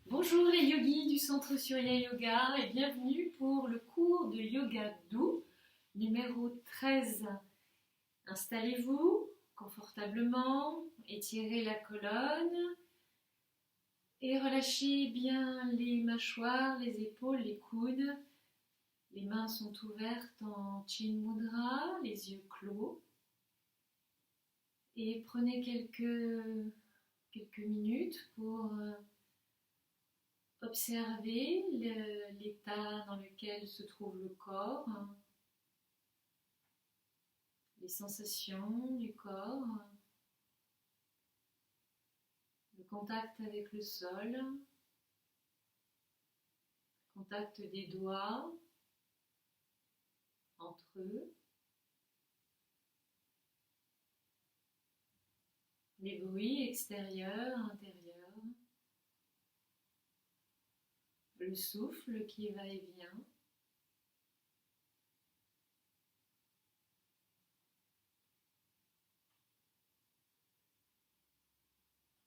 Bonjour les yogis du Centre Surya Yoga et bienvenue pour le cours de Yoga doux numéro 13. Installez-vous confortablement, étirez la colonne et relâchez bien les mâchoires, les épaules, les coudes. Les mains sont ouvertes en Chin Mudra, les yeux clos. Et prenez quelques minutes pour observer l'état dans lequel se trouve le corps, les sensations du corps, le contact avec le sol, le contact des doigts entre eux, les bruits extérieurs, intérieurs, le souffle qui va et vient.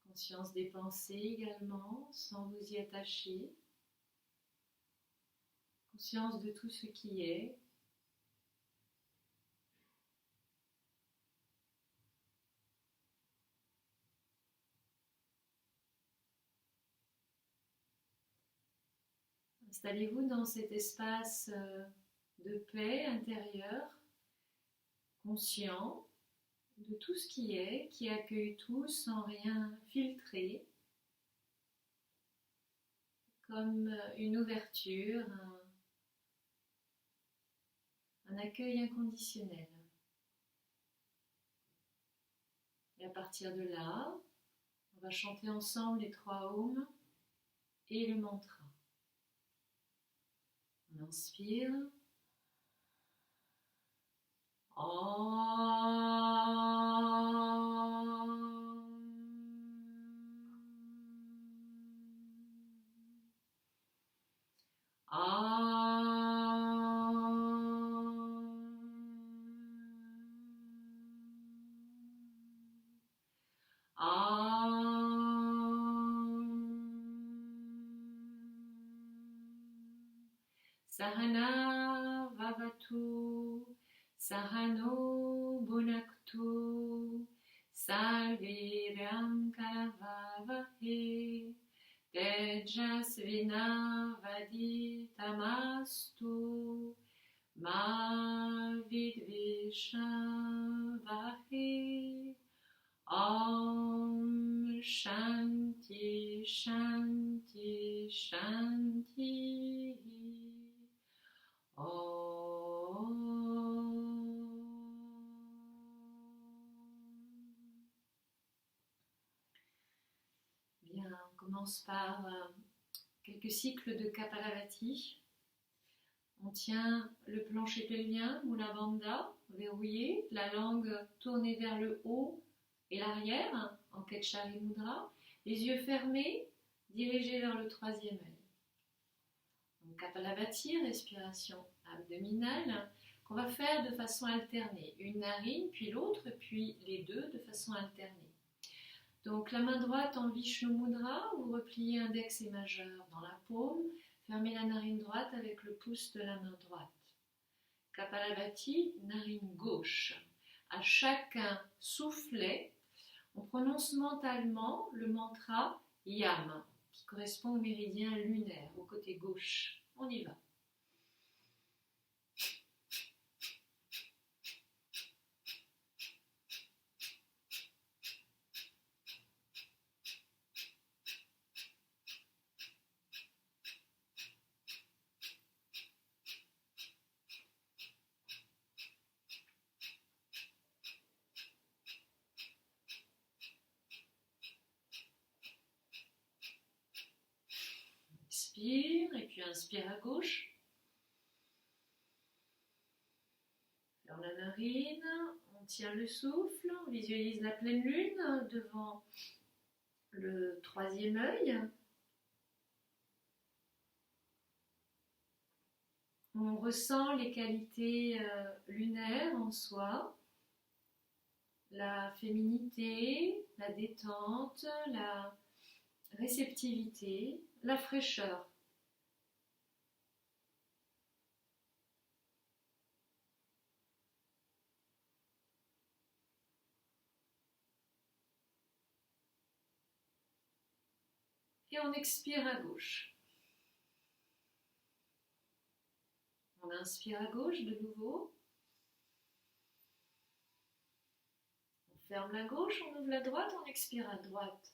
Conscience des pensées également, sans vous y attacher. Conscience de tout ce qui est. Installez-vous dans cet espace de paix intérieure, conscient de tout ce qui accueille tout sans rien filtrer, comme une ouverture, un accueil inconditionnel. Et à partir de là, on va chanter ensemble les 3 Om et le mantra. On inspire. Sahana Vavatu Sahano Bhunaktu Salviram Karavavahe Tejasvinavaditamastu Ma Vidvishavahe Om Shanti Shanti Shanti Bien, on commence par quelques cycles de Kapalabhati. On tient le plancher pelvien, Mula Bandha, verrouillé, la langue tournée vers le haut et l'arrière, en Ketchari Mudra, les yeux fermés, dirigés vers le 3e œil. Kapalabhati, respiration abdominale, qu'on va faire de façon alternée. Une narine, puis l'autre, puis les deux de façon alternée. Donc la main droite en Vishnu Mudra, vous repliez index et majeur dans la paume, fermez la narine droite avec le pouce de la main droite. Kapalabhati, narine gauche. À chaque soufflet, on prononce mentalement le mantra Yam, qui correspond au méridien lunaire, au côté gauche. On y va. Expire et puis inspire à gauche. Ferme la narine, on tient le souffle, on visualise la pleine lune devant le 3e œil. On ressent les qualités lunaires en soi, la féminité, la détente, la réceptivité, la fraîcheur. Et on expire à gauche. On inspire à gauche de nouveau. On ferme la gauche, on ouvre la droite, on expire à droite.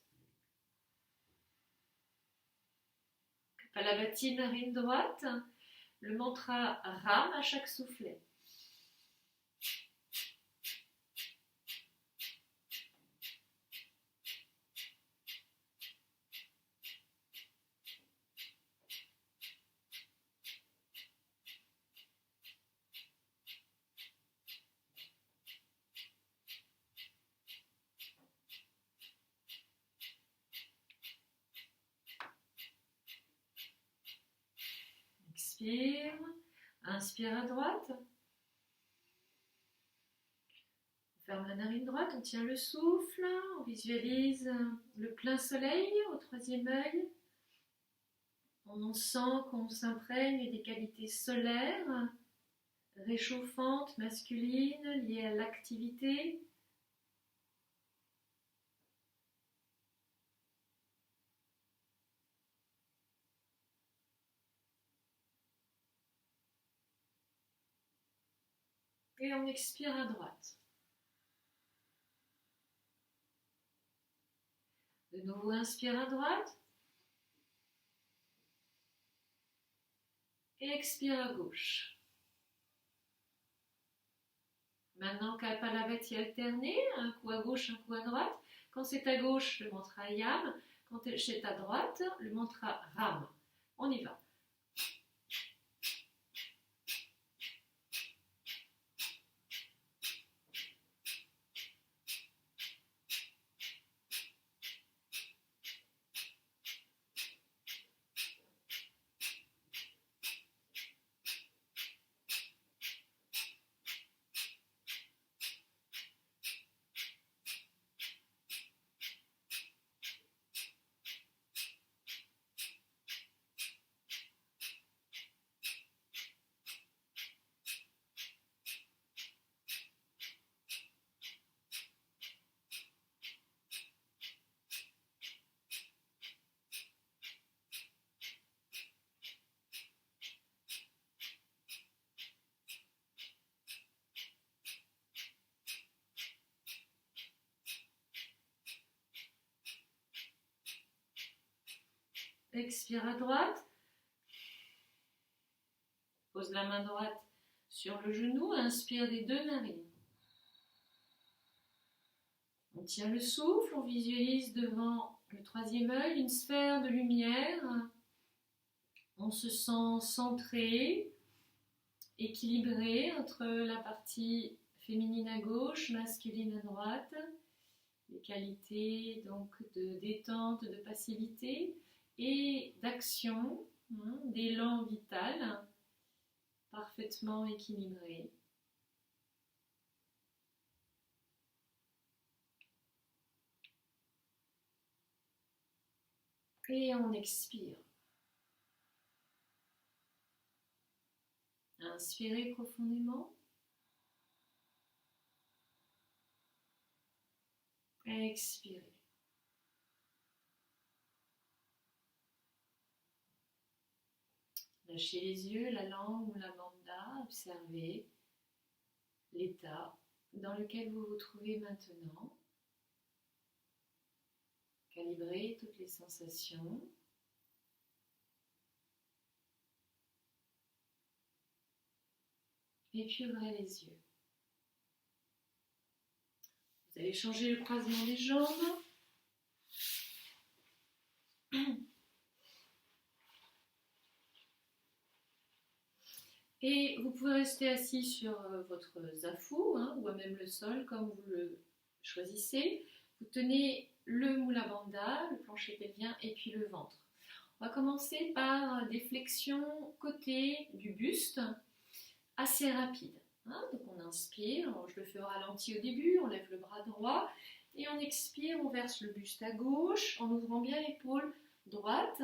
Kapalabhati, narine droite. Le mantra Ram à chaque soufflet. Expire, inspire à droite. On ferme la narine droite, on tient le souffle, on visualise le plein soleil au troisième œil. On sent qu'on s'imprègne des qualités solaires, réchauffantes, masculines, liées à l'activité. Et on expire à droite. De nouveau, inspire à droite. Et expire à gauche. Maintenant, Kapalabhati alterné, un coup à gauche, un coup à droite. Quand c'est à gauche, le mantra Yam. Quand c'est à droite, le mantra Ram. On y va. Expire à droite. Pose la main droite sur le genou. Inspire des deux narines. On tient le souffle. On visualise devant le troisième œil une sphère de lumière. On se sent centré, équilibré entre la partie féminine à gauche, masculine à droite. Les qualités donc de détente, de passivité et d'action, d'élan vital, parfaitement équilibré. Et on expire. Inspirez profondément. Expirez. Lâchez les yeux, la langue ou la banda, observez l'état dans lequel vous vous trouvez maintenant. Calibrez toutes les sensations. Et puis ouvrez les yeux. Vous allez changer le croisement des jambes. Et vous pouvez rester assis sur votre zafu, ou même le sol, comme vous le choisissez. Vous tenez le Mula Bandha, le plancher pelvien, et puis le ventre. On va commencer par des flexions côté du buste, assez rapides. Donc on inspire, je le fais au ralenti au début, on lève le bras droit, Et on expire, on verse le buste à gauche en ouvrant bien l'épaule droite,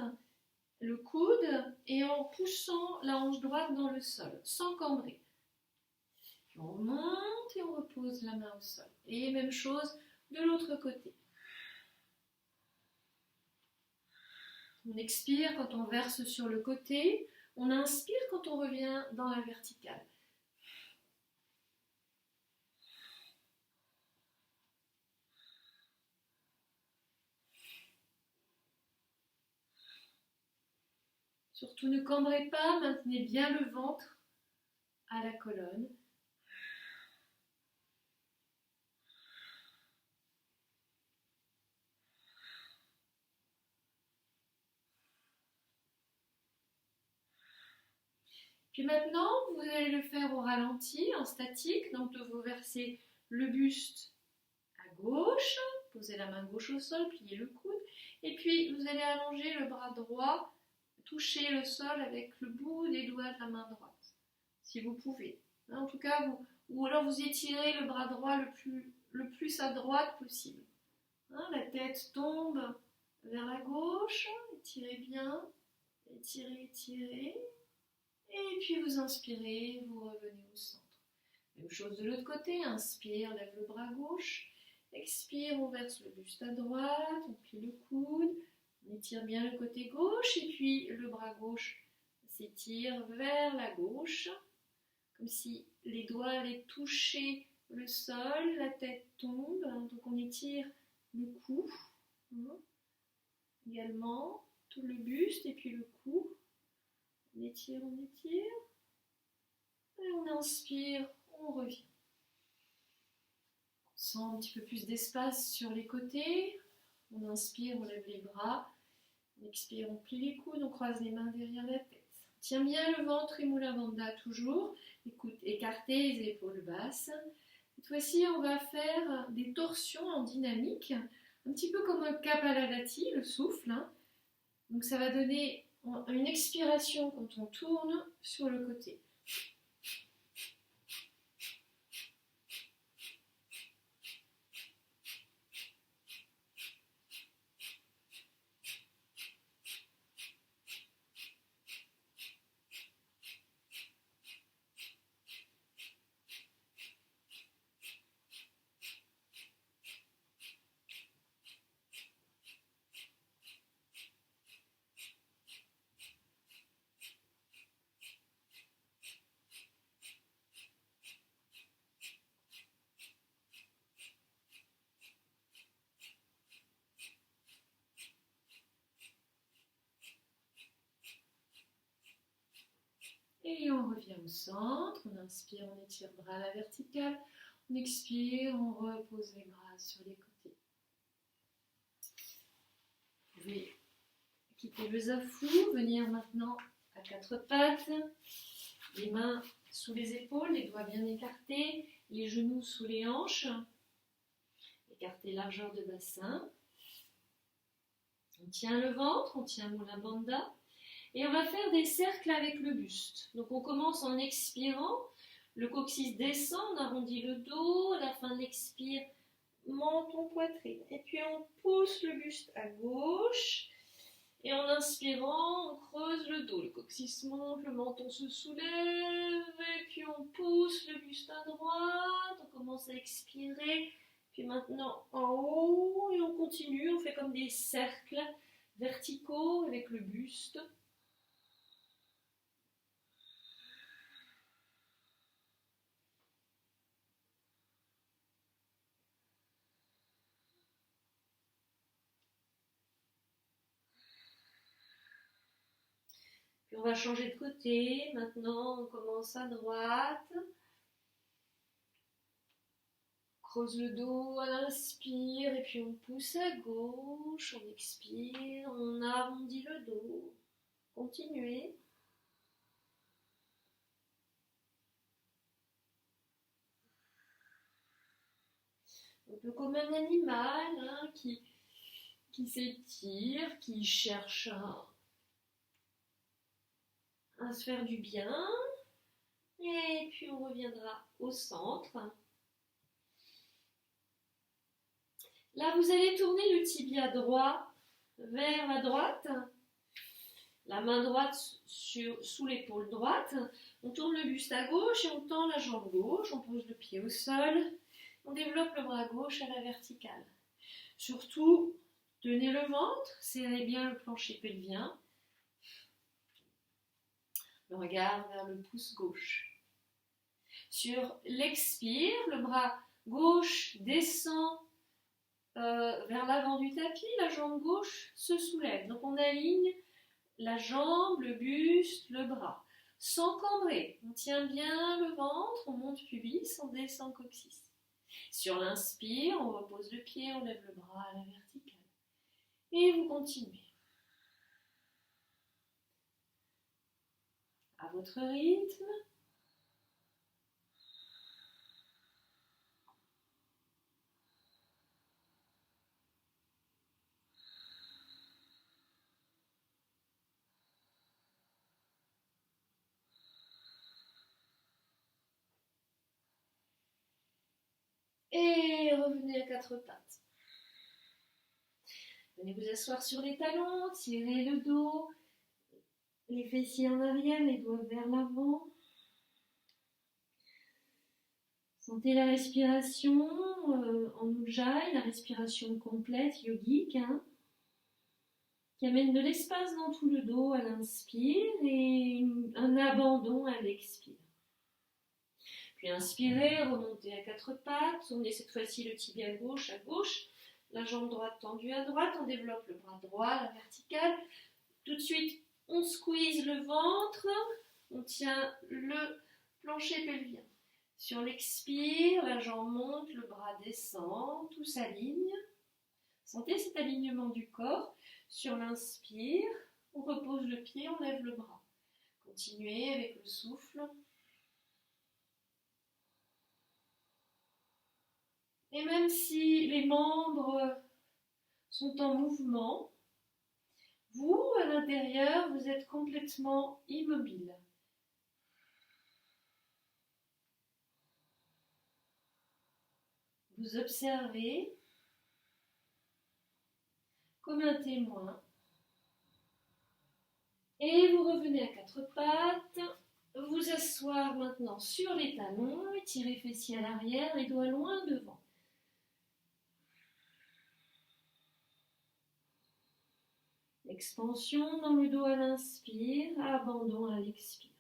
le coude et en poussant la hanche droite dans le sol, sans cambrer. Puis on monte et on repose la main au sol. Et même chose de l'autre côté. On expire quand on verse sur le côté, on inspire quand on revient dans la verticale. Surtout ne cambrez pas, maintenez bien le ventre à la colonne. Puis maintenant, vous allez le faire au ralenti, en statique. Donc vous versez le buste à gauche, posez la main gauche au sol, pliez le coude. Et puis vous allez allonger le bras droit, toucher le sol avec le bout des doigts de la main droite, si vous pouvez. En tout cas, ou alors vous étirez le bras droit le plus à droite possible. La tête tombe vers la gauche, étirez bien, étirez, étirez. Et puis vous inspirez, vous revenez au centre. Même chose de l'autre côté, inspire, lève le bras gauche. Expire, on verse le buste à droite, on plie le coude, on étire bien le côté gauche et puis le bras gauche s'étire vers la gauche, comme si les doigts allaient toucher le sol, la tête tombe, donc on étire le cou, également, tout le buste et puis le cou. On étire, et on inspire, on revient. On sent un petit peu plus d'espace sur les côtés. On inspire, on lève les bras. On expire, on plie les coudes, on croise les mains derrière la tête. On tient bien le ventre et Mula Bandha toujours. Écoute, écartez les épaules basses. Cette fois-ci, on va faire des torsions en dynamique, un petit peu comme un Kapalabhati, le souffle. Donc ça va donner une expiration quand on tourne sur le côté. Et on revient au centre, on inspire, on étire bras à la verticale, on expire, on repose les bras sur les côtés. Vous pouvez quitter le zafu, venir maintenant à quatre pattes, les mains sous les épaules, les doigts bien écartés, les genoux sous les hanches, écartez largeur de bassin. On tient le ventre, on tient Mula Bandha. Et on va faire des cercles avec le buste. Donc on commence en expirant, le coccyx descend, on arrondit le dos, à la fin de l'expire, menton, poitrine. Et puis on pousse le buste à gauche, et en inspirant, on creuse le dos. Le coccyx monte, le menton se soulève, et puis on pousse le buste à droite, on commence à expirer, puis maintenant en haut, et on continue, on fait comme des cercles verticaux avec le buste. Puis on va changer de côté. Maintenant, on commence à droite. Creuse le dos à l'inspire et puis on pousse à gauche. On expire, on arrondit le dos. Continuez. Un peu comme un animal qui s'étire, qui cherche à se faire du bien. Et puis on reviendra au centre. Là, vous allez tourner le tibia droit vers la droite, la main droite sous l'épaule droite. On tourne le buste à gauche et on tend la jambe gauche. On pose le pied au sol. On développe le bras gauche à la verticale. Surtout, tenez le ventre, serrez bien le plancher pelvien. Le regard vers le pouce gauche. Sur l'expire, le bras gauche descend vers l'avant du tapis, la jambe gauche se soulève. Donc on aligne la jambe, le buste, le bras. Sans cambrer, on tient bien le ventre, on monte pubis, on descend coccyx. Sur l'inspire, on repose le pied, on lève le bras à la verticale. Et vous continuez. À votre rythme. Et revenez à quatre pattes. Venez vous asseoir sur les talons, tirez le dos, les fessiers en arrière, les doigts vers l'avant. Sentez la respiration en Ujjayi, la respiration complète, yogique, qui amène de l'espace dans tout le dos à l'inspire et un abandon à l'expire. Puis inspirez, remontez à quatre pattes, tournez cette fois-ci le tibia gauche à gauche, la jambe droite tendue à droite, on développe le bras droit à la verticale. Tout de suite, on squeeze le ventre, on tient le plancher pelvien. Sur l'expire, la jambe monte, le bras descend, tout s'aligne. Sentez cet alignement du corps. Sur l'inspire, on repose le pied, on lève le bras. Continuez avec le souffle. Et même si les membres sont en mouvement, vous, à l'intérieur, vous êtes complètement immobile. Vous observez comme un témoin. Et vous revenez à quatre pattes. Vous asseoir maintenant sur les talons, étirez fessiers à l'arrière, les doigts loin devant. Expansion dans le dos à l'inspire, abandon à l'expire.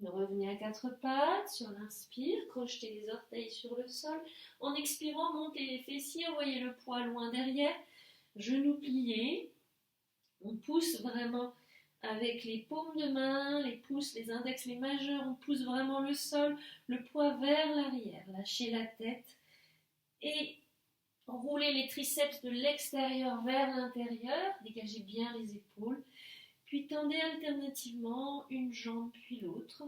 Revenez à quatre pattes sur l'inspire, crochetez les orteils sur le sol. En expirant, montez les fessiers, envoyez le poids loin derrière, genoux pliés. On pousse vraiment avec les paumes de main, les pouces, les index, les majeurs, on pousse vraiment le sol, le poids vers l'arrière. Lâchez la tête et roulez les triceps de l'extérieur vers l'intérieur, dégagez bien les épaules. Puis tendez alternativement une jambe puis l'autre.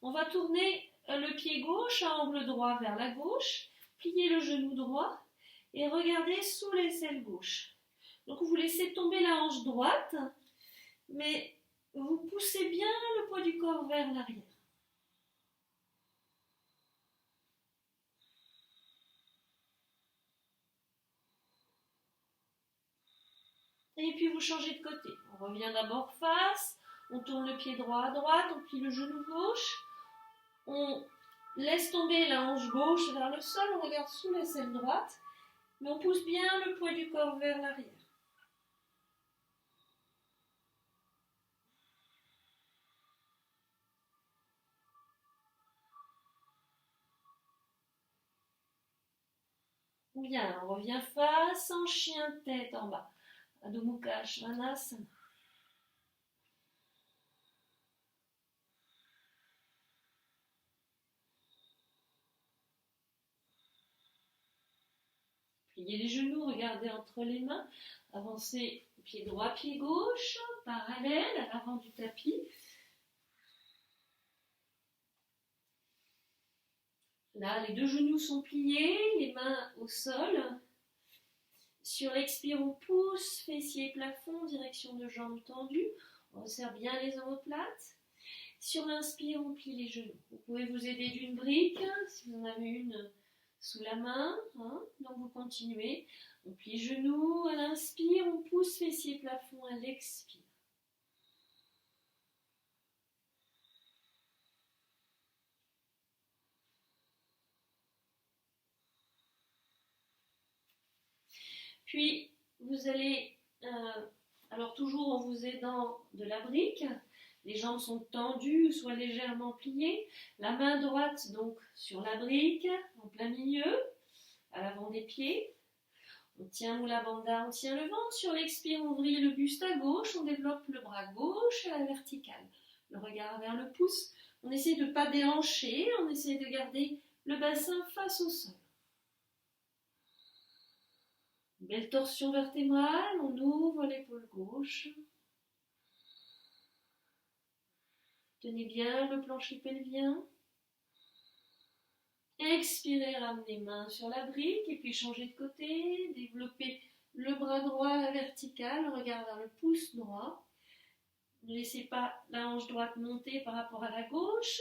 On va tourner le pied gauche à angle droit vers la gauche, plier le genou droit et regardez sous l'aisselle gauche. Donc vous laissez tomber la hanche droite, mais vous poussez bien le poids du corps vers l'arrière. Et puis vous changez de côté. On revient d'abord face, on tourne le pied droit à droite, on plie le genou gauche, on laisse tomber la hanche gauche vers le sol, on regarde sous l'aisselle droite, mais on pousse bien le poids du corps vers l'arrière. Bien, on revient face en chien tête en bas. Adho Mukha Svanasana. Pliez les genoux, regardez entre les mains, avancez Pied droit, pied gauche, parallèle à l'avant du tapis. Là, les deux genoux sont pliés, les mains au sol. Sur l'expire, on pousse, fessiers plafond, direction de jambes tendues. On resserre bien les omoplates. Sur l'inspire, on plie les genoux. Vous pouvez vous aider d'une brique, si vous en avez une sous la main. Donc vous continuez. On plie genoux à l'inspire, on pousse fessiers plafond à l'expire. Puis vous allez, alors toujours en vous aidant de la brique, les jambes sont tendues, soit légèrement pliées. La main droite donc sur la brique, en plein milieu, à l'avant des pieds. On tient Mula Bandha, on tient le ventre. Sur l'expire, on ouvrit le buste à gauche, on développe le bras gauche à la verticale. Le regard vers le pouce. On essaie de ne pas déhancher, on essaie de garder le bassin face au sol. Belle torsion vertébrale, on ouvre l'épaule gauche. Tenez bien le plancher pelvien. Expirez, ramenez les mains sur la brique et puis changez de côté. Développez le bras droit à la verticale, regard vers le pouce droit. Ne laissez pas la hanche droite monter par rapport à la gauche.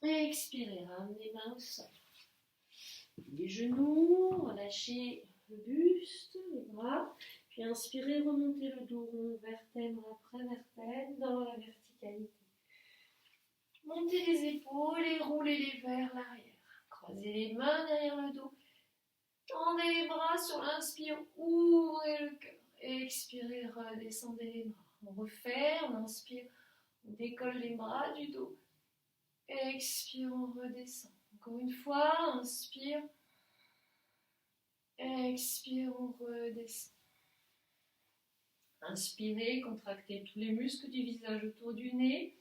Expirez, ramenez les mains au sol. Les genoux, relâchez le buste, les bras. Puis inspirez, remontez le dos rond, vertèbre après vertèbre, dans la verticalité. Montez les épaules et roulez-les vers l'arrière. Croisez les mains derrière le dos. Tendez les bras sur l'inspire, ouvrez le cœur. Expirez, redescendez les bras. On refait, on inspire, on décolle les bras du dos. Expire, on redescend. Encore une fois, inspire. Expire, on redescend. Inspirez, contractez tous les muscles du visage autour du nez.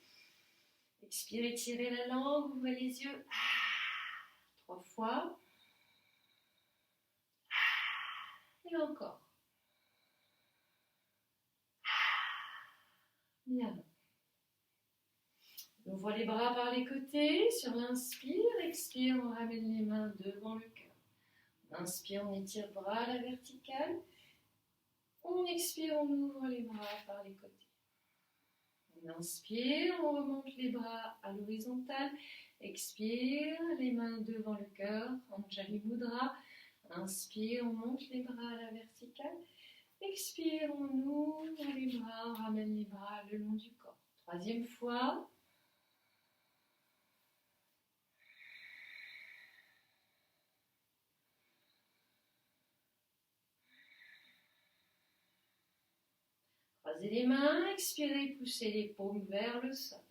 Expirez, tirez la langue, ouvrez les yeux. 3 fois. Et encore. Bien. On ouvre les bras par les côtés. Sur l'inspire, expire, on ramène les mains devant le cœur. On inspire, on étire bras à la verticale. On expire, on ouvre les bras par les côtés. On inspire, on remonte les bras à l'horizontale. Expire, les mains devant le cœur, Anjali Mudra. Inspire, on monte les bras à la verticale. Expire, on ouvre les bras, on ramène les bras le long du corps. 3e fois. Croisez les mains, expirez, poussez les paumes vers le sol.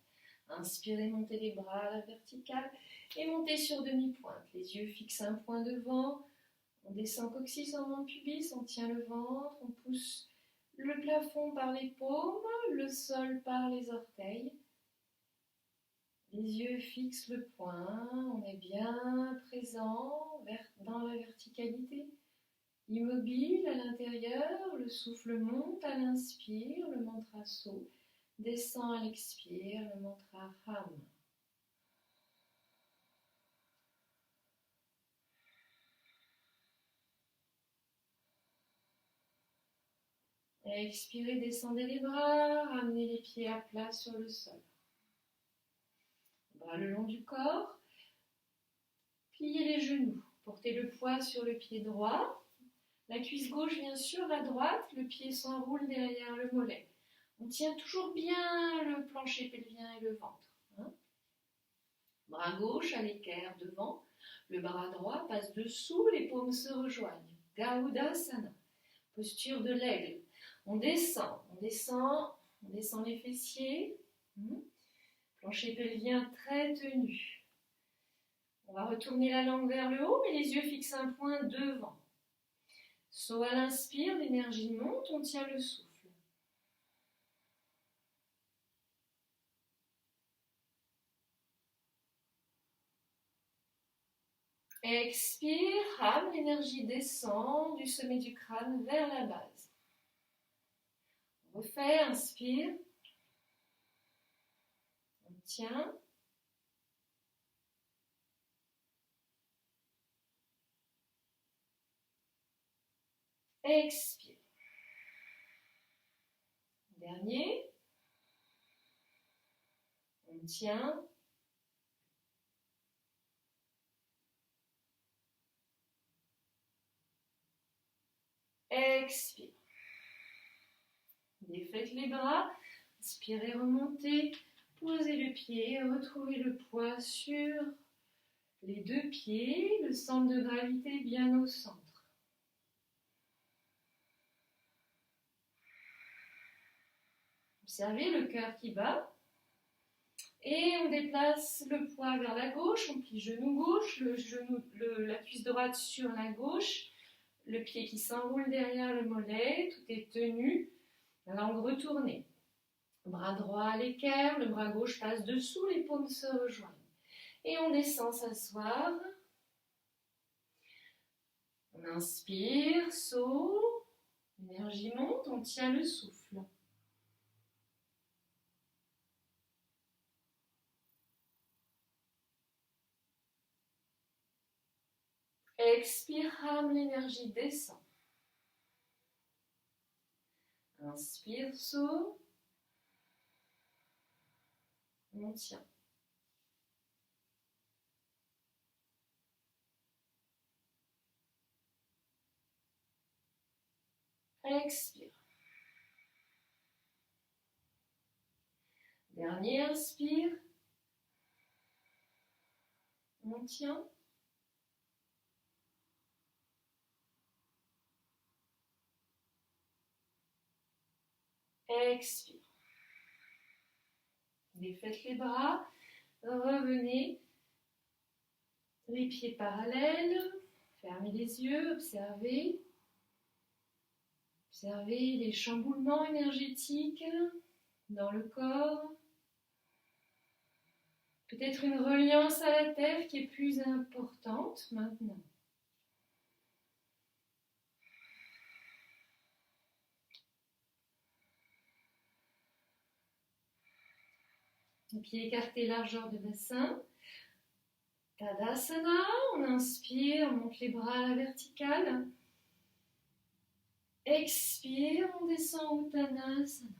Inspirez, montez les bras à la verticale et montez sur demi-pointe. Les yeux fixent un point devant. On descend coccyx en membre pubis, on tient le ventre, on pousse le plafond par les paumes, le sol par les orteils. Les yeux fixent le point, on est bien présent dans la verticalité. Immobile à l'intérieur, le souffle monte à l'inspire, le mantra So, descend à l'expire, le mantra Ham. Expirez, descendez les bras, ramenez les pieds à plat sur le sol. Bras le long du corps, pliez les genoux, portez le poids sur le pied droit. La cuisse gauche vient sur la droite, le pied s'enroule derrière le mollet. On tient toujours bien le plancher pelvien et le ventre. Bras gauche à l'équerre devant, le bras droit passe dessous, les paumes se rejoignent. Garudasana, posture de l'aigle. On descend les fessiers. Plancher pelvien très tenu. On va retourner la langue vers le haut, mais les yeux fixent un point devant. So à l'inspire, l'énergie monte, on tient le souffle. Expire, rame, l'énergie descend du sommet du crâne vers la base. On refait, inspire. On tient. Expire. Dernier. On tient. Expire. Défaites les bras. Inspirez, remontez. Posez le pied. Retrouvez le poids sur les deux pieds. Le centre de gravité bien au centre. Observez le cœur qui bat. Et on déplace le poids vers la gauche. On plie genou gauche, la cuisse droite sur la gauche. Le pied qui s'enroule derrière le mollet. Tout est tenu. Langue retournée. Bras droit à l'équerre. Le bras gauche passe dessous. Les paumes se rejoignent. Et on descend s'asseoir. On inspire, saut. L'énergie monte. On tient le souffle. Expire, rame, l'énergie descend. Inspire, saut. On tient. Expire. Dernier, inspire. On tient. Expire. Défaites les bras. Revenez. Les pieds parallèles. Fermez les yeux. Observez. Observez les chamboulements énergétiques dans le corps. Peut-être une reliance à la terre qui est plus importante maintenant. Les pieds écartés, largeur de bassin. Tadasana, on inspire, on monte les bras à la verticale. Expire, on descend Uttanasana.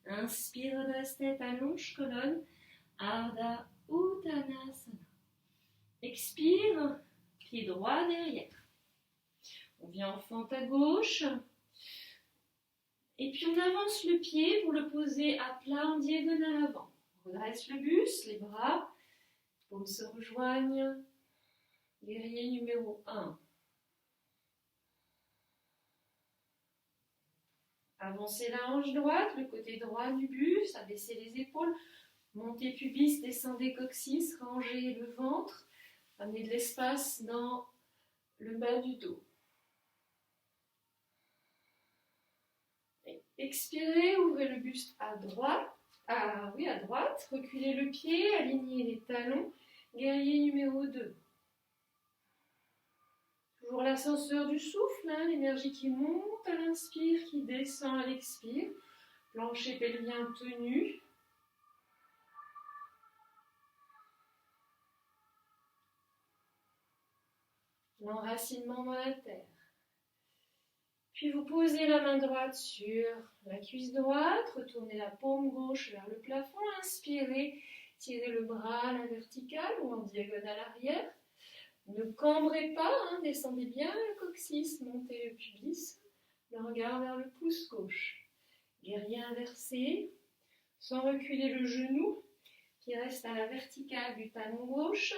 Inspire, redresse tête, allonge colonne. Ardha Uttanasana. Expire, pied droit derrière. On vient en fente à gauche. Et puis on avance le pied pour le poser à plat en diagonale avant. On redresse le buste, les bras. Paumes se rejoignent. Guerrier numéro 1. Avancez la hanche droite, le côté droit du buste, abaissez les épaules. Montez pubis, descendez coccyx, rangez le ventre. Amenez de l'espace dans le bas du dos. Expirez, ouvrez le buste à droite. À droite. Reculez le pied, alignez les talons. Guerrier numéro 2. Toujours l'ascenseur du souffle, l'énergie qui monte à l'inspire, qui descend à l'expire. Plancher pelvien tenu. L'enracinement dans la terre. Puis vous posez la main droite sur la cuisse droite, retournez la paume gauche vers le plafond, inspirez, tirez le bras à la verticale ou en diagonale arrière. Ne cambrez pas, descendez bien le coccyx, montez le pubis, le regard vers le pouce gauche. Guerrier inversé, sans reculer le genou qui reste à la verticale du talon gauche.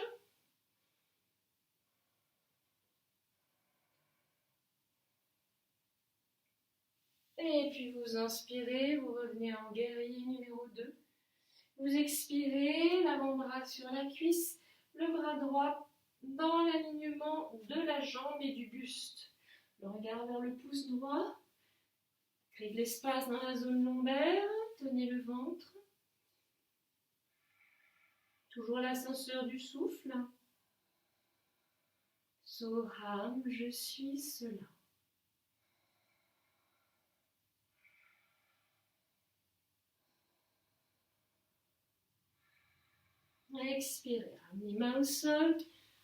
Et puis vous inspirez, vous revenez en guerrier numéro 2. Vous expirez, l'avant-bras sur la cuisse, le bras droit dans l'alignement de la jambe et du buste. Le regard vers le pouce droit. Créez de l'espace dans la zone lombaire, tenez le ventre. Toujours l'ascenseur du souffle. Soham, je suis cela. Expirez, ramenez les mains au sol,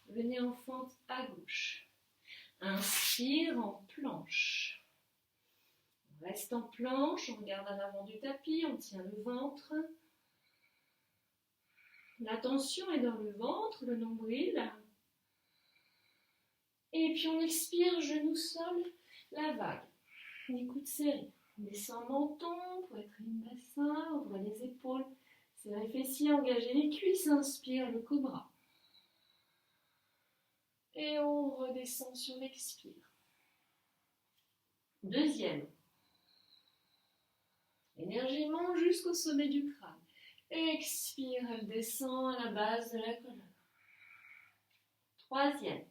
venez en fente à gauche. Inspire en planche. On reste en planche, on regarde à l'avant du tapis, on tient le ventre. L'attention est dans le ventre, le nombril. Et puis on expire, genou sol, la vague. Les coudes serrés. On descend menton, poitrine bassin, ouvre les épaules. Serrez les fessiers, engagez les cuisses, inspire le cobra. Et on redescend sur l'expire. Deuxième. L'énergie monte jusqu'au sommet du crâne. Expire, elle descend à la base de la colonne. Troisième.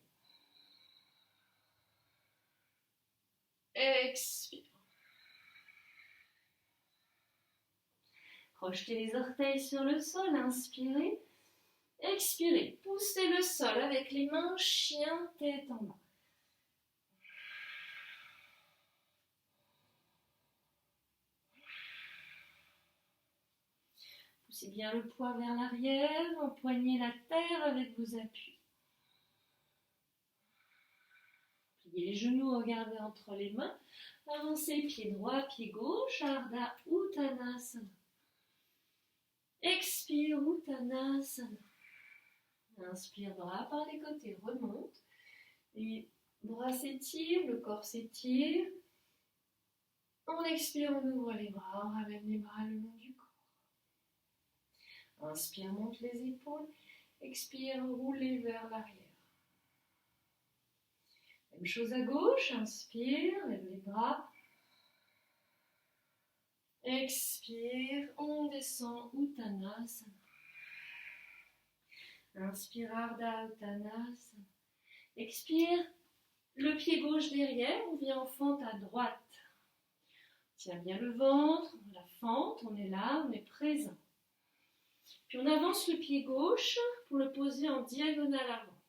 Expire. Crochetez les orteils sur le sol, inspirez. Expirez, poussez le sol avec les mains, chien, tête en bas. Poussez bien le poids vers l'arrière, empoignez la terre avec vos appuis. Pliez les genoux, regardez entre les mains. Avancez pied droit, pied gauche, Ardha Uttanasana. Expire, Uttanasana. Inspire, bras par les côtés, remonte. Les bras s'étirent, le corps s'étire. On expire, on ouvre les bras, on ramène les bras le long du corps. Inspire, monte les épaules. Expire, roulez vers l'arrière. Même chose à gauche, inspire, lève les bras. Expire, on descend, Uttanasana. Inspire, Ardha Uttanasana. Expire, le pied gauche derrière, on vient en fente à droite. Tiens bien le ventre, la fente, on est là, on est présent. Puis on avance le pied gauche pour le poser en diagonale avant.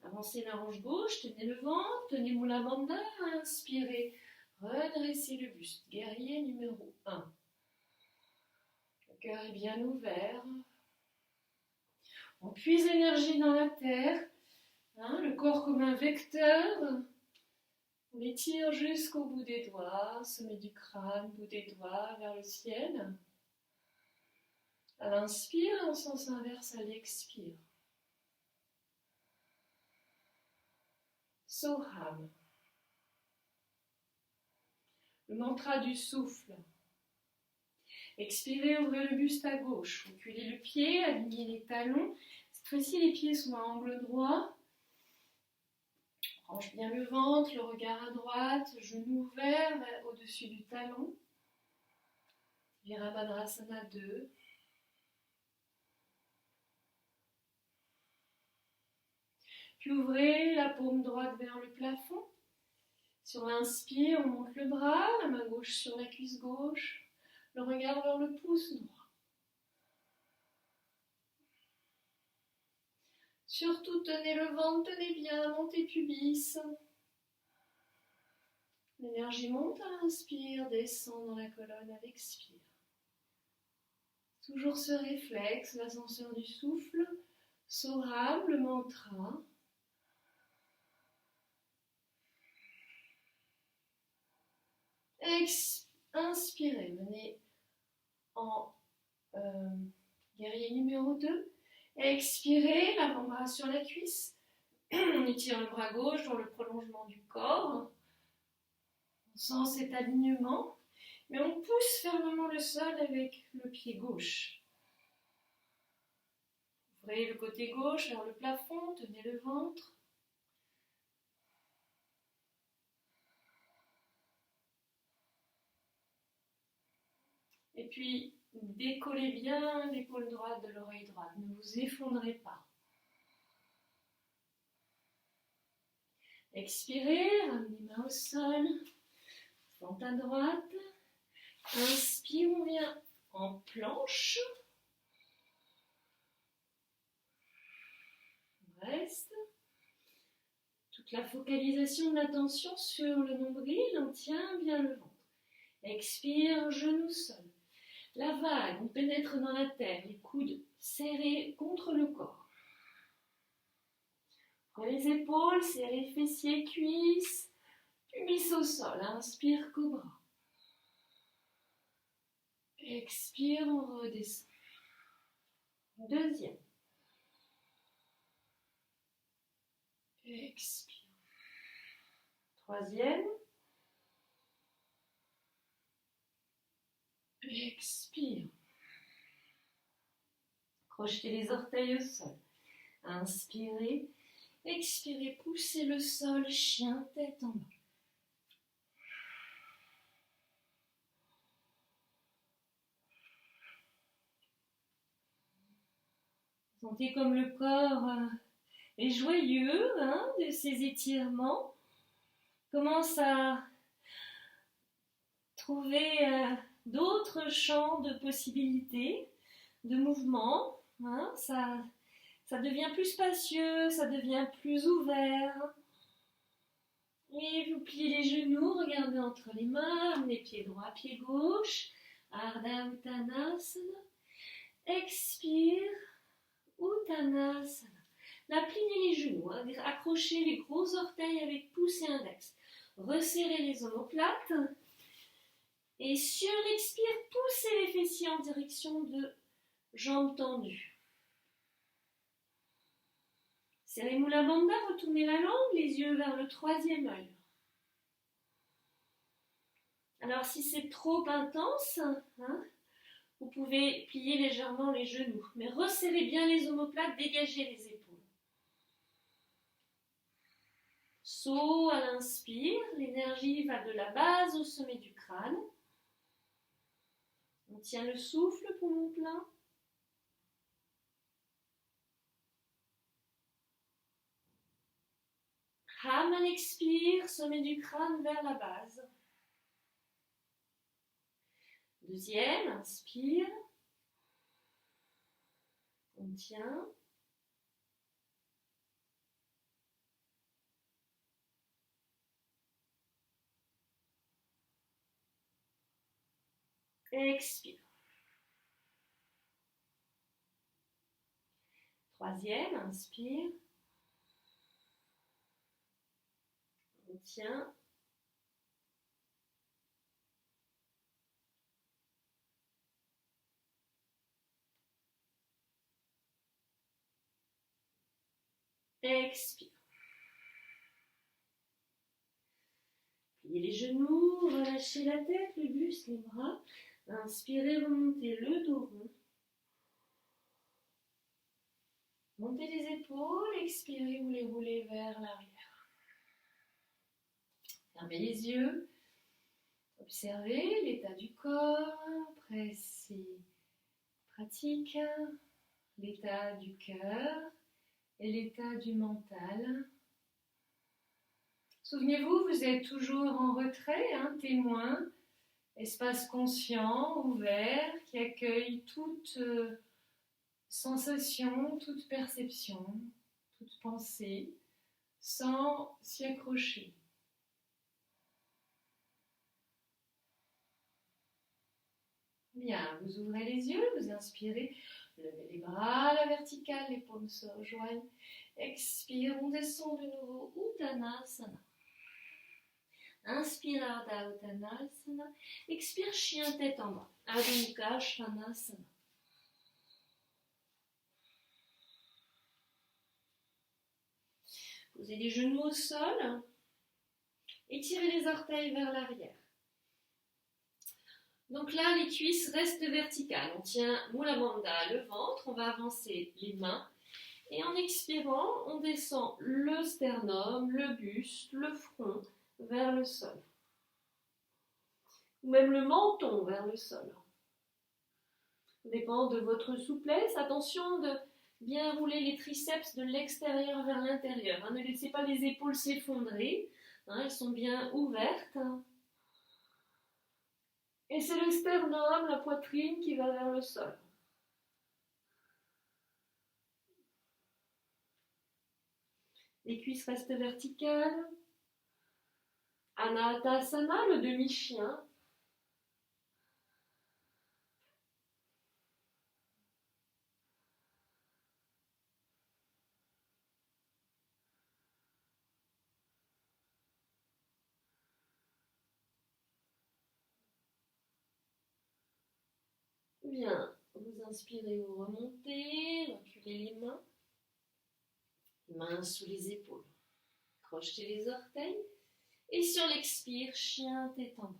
Avancez la hanche gauche, tenez le ventre, tenez Mula Bandha, inspirez, redressez le buste. Guerrier numéro 1. Le cœur est bien ouvert. On puise l'énergie dans la terre, le corps comme un vecteur. On étire jusqu'au bout des doigts, sommet du crâne, bout des doigts vers le ciel. À l'inspire, en sens inverse à l'expire. Soham. Le mantra du souffle. Expirez, ouvrez le buste à gauche. Reculez le pied, alignez les talons. Cette fois-ci, les pieds sont à angle droit. Range bien le ventre, le regard à droite, genou ouvert au-dessus du talon. Virabhadrasana 2. Puis ouvrez la paume droite vers le plafond. Sur l'inspire, on monte le bras, la main gauche sur la cuisse gauche, le regard vers le pouce droit. Surtout, tenez le ventre, tenez bien, montez pubis. L'énergie monte à l'inspire, descend dans la colonne à l'expire. Toujours ce réflexe, l'ascenseur du souffle, Soham, le mantra. Inspirez, venez en guerrier numéro 2. Expirez, l'avant-bras sur la cuisse. On étire le bras gauche dans le prolongement du corps. On sent cet alignement. Mais on pousse fermement le sol avec le pied gauche. Ouvrez le côté gauche vers le plafond, tenez le ventre. Et puis, décollez bien l'épaule droite de l'oreille droite. Ne vous effondrez pas. Expirez, ramenez les mains au sol. Fente à droite. Inspire, on vient en planche. On reste. Toute la focalisation de l'attention sur le nombril, on tient bien le ventre. Expire, genou sol. La vague, on pénètre dans la terre, les coudes serrés contre le corps. Prends les épaules, serrez fessiers, cuisses, pubis au sol. Inspire, cobra. Expire, on redescend. Deuxième. Expire. Troisième. Expire. Crochetez les orteils au sol. Inspirez. Expirez, poussez le sol, chien, tête en bas. Sentez comme le corps est joyeux de ces étirements. Commence à trouver d'autres champs de possibilités, de mouvements. Ça devient plus spacieux, ça devient plus ouvert. Et vous pliez les genoux, regardez entre les mains, amenez pied droit, pied gauche. Ardha Uttanasana. Expire. Uttanasana. Là, pliez les genoux, accrochez les gros orteils avec pouce et index. Resserrez les omoplates. Et sur l'expire, poussez les fessiers en direction de jambes tendues. Serrez Mula Bandha, retournez la langue, les yeux vers le troisième œil. Alors, si c'est trop intense, vous pouvez plier légèrement les genoux, mais resserrez bien les omoplates, dégagez les épaules. Saut à l'inspire, l'énergie va de la base au sommet du crâne. On tient le souffle, poumon plein. Ham à l'expire, sommet du crâne vers la base. Deuxième, inspire. On tient. Expire. Troisième, inspire. On tient. Expire. Pliez les genoux, relâchez la tête, le buste, les bras. Inspirez, remontez le dos rond. Montez les épaules, expirez, vous les roulez vers l'arrière. Fermez les yeux. Observez l'état du corps après ces pratiques, l'état du cœur et l'état du mental. Souvenez-vous, vous êtes toujours en retrait, témoin, espace conscient, ouvert, qui accueille toute sensation, toute perception, toute pensée, sans s'y accrocher. Bien, vous ouvrez les yeux, vous inspirez, levez les bras à la verticale, les paumes se rejoignent. Expire, on descend de nouveau, Uttanasana. Inspire, Ardha Uttanasana. Expire, chien tête en bas, Adho Mukha Svanasana. Posez les genoux au sol, étirez les orteils vers l'arrière. Donc là, les cuisses restent verticales. On tient Mula Bandha, le ventre, on va avancer les mains. Et en expirant, on descend le sternum, le buste, le front vers le sol. Ou même le menton vers le sol. Ça dépend de votre souplesse. Attention de bien rouler les triceps de l'extérieur vers l'intérieur. Ne laissez pas les épaules s'effondrer. Elles sont bien ouvertes. Et c'est le sternum, la poitrine qui va vers le sol. Les cuisses restent verticales. Anatasana, le demi-chien. Bien, vous inspirez, vous remontez, reculez les mains sous les épaules. Crochetez les orteils. Et sur l'expire, chien, tête en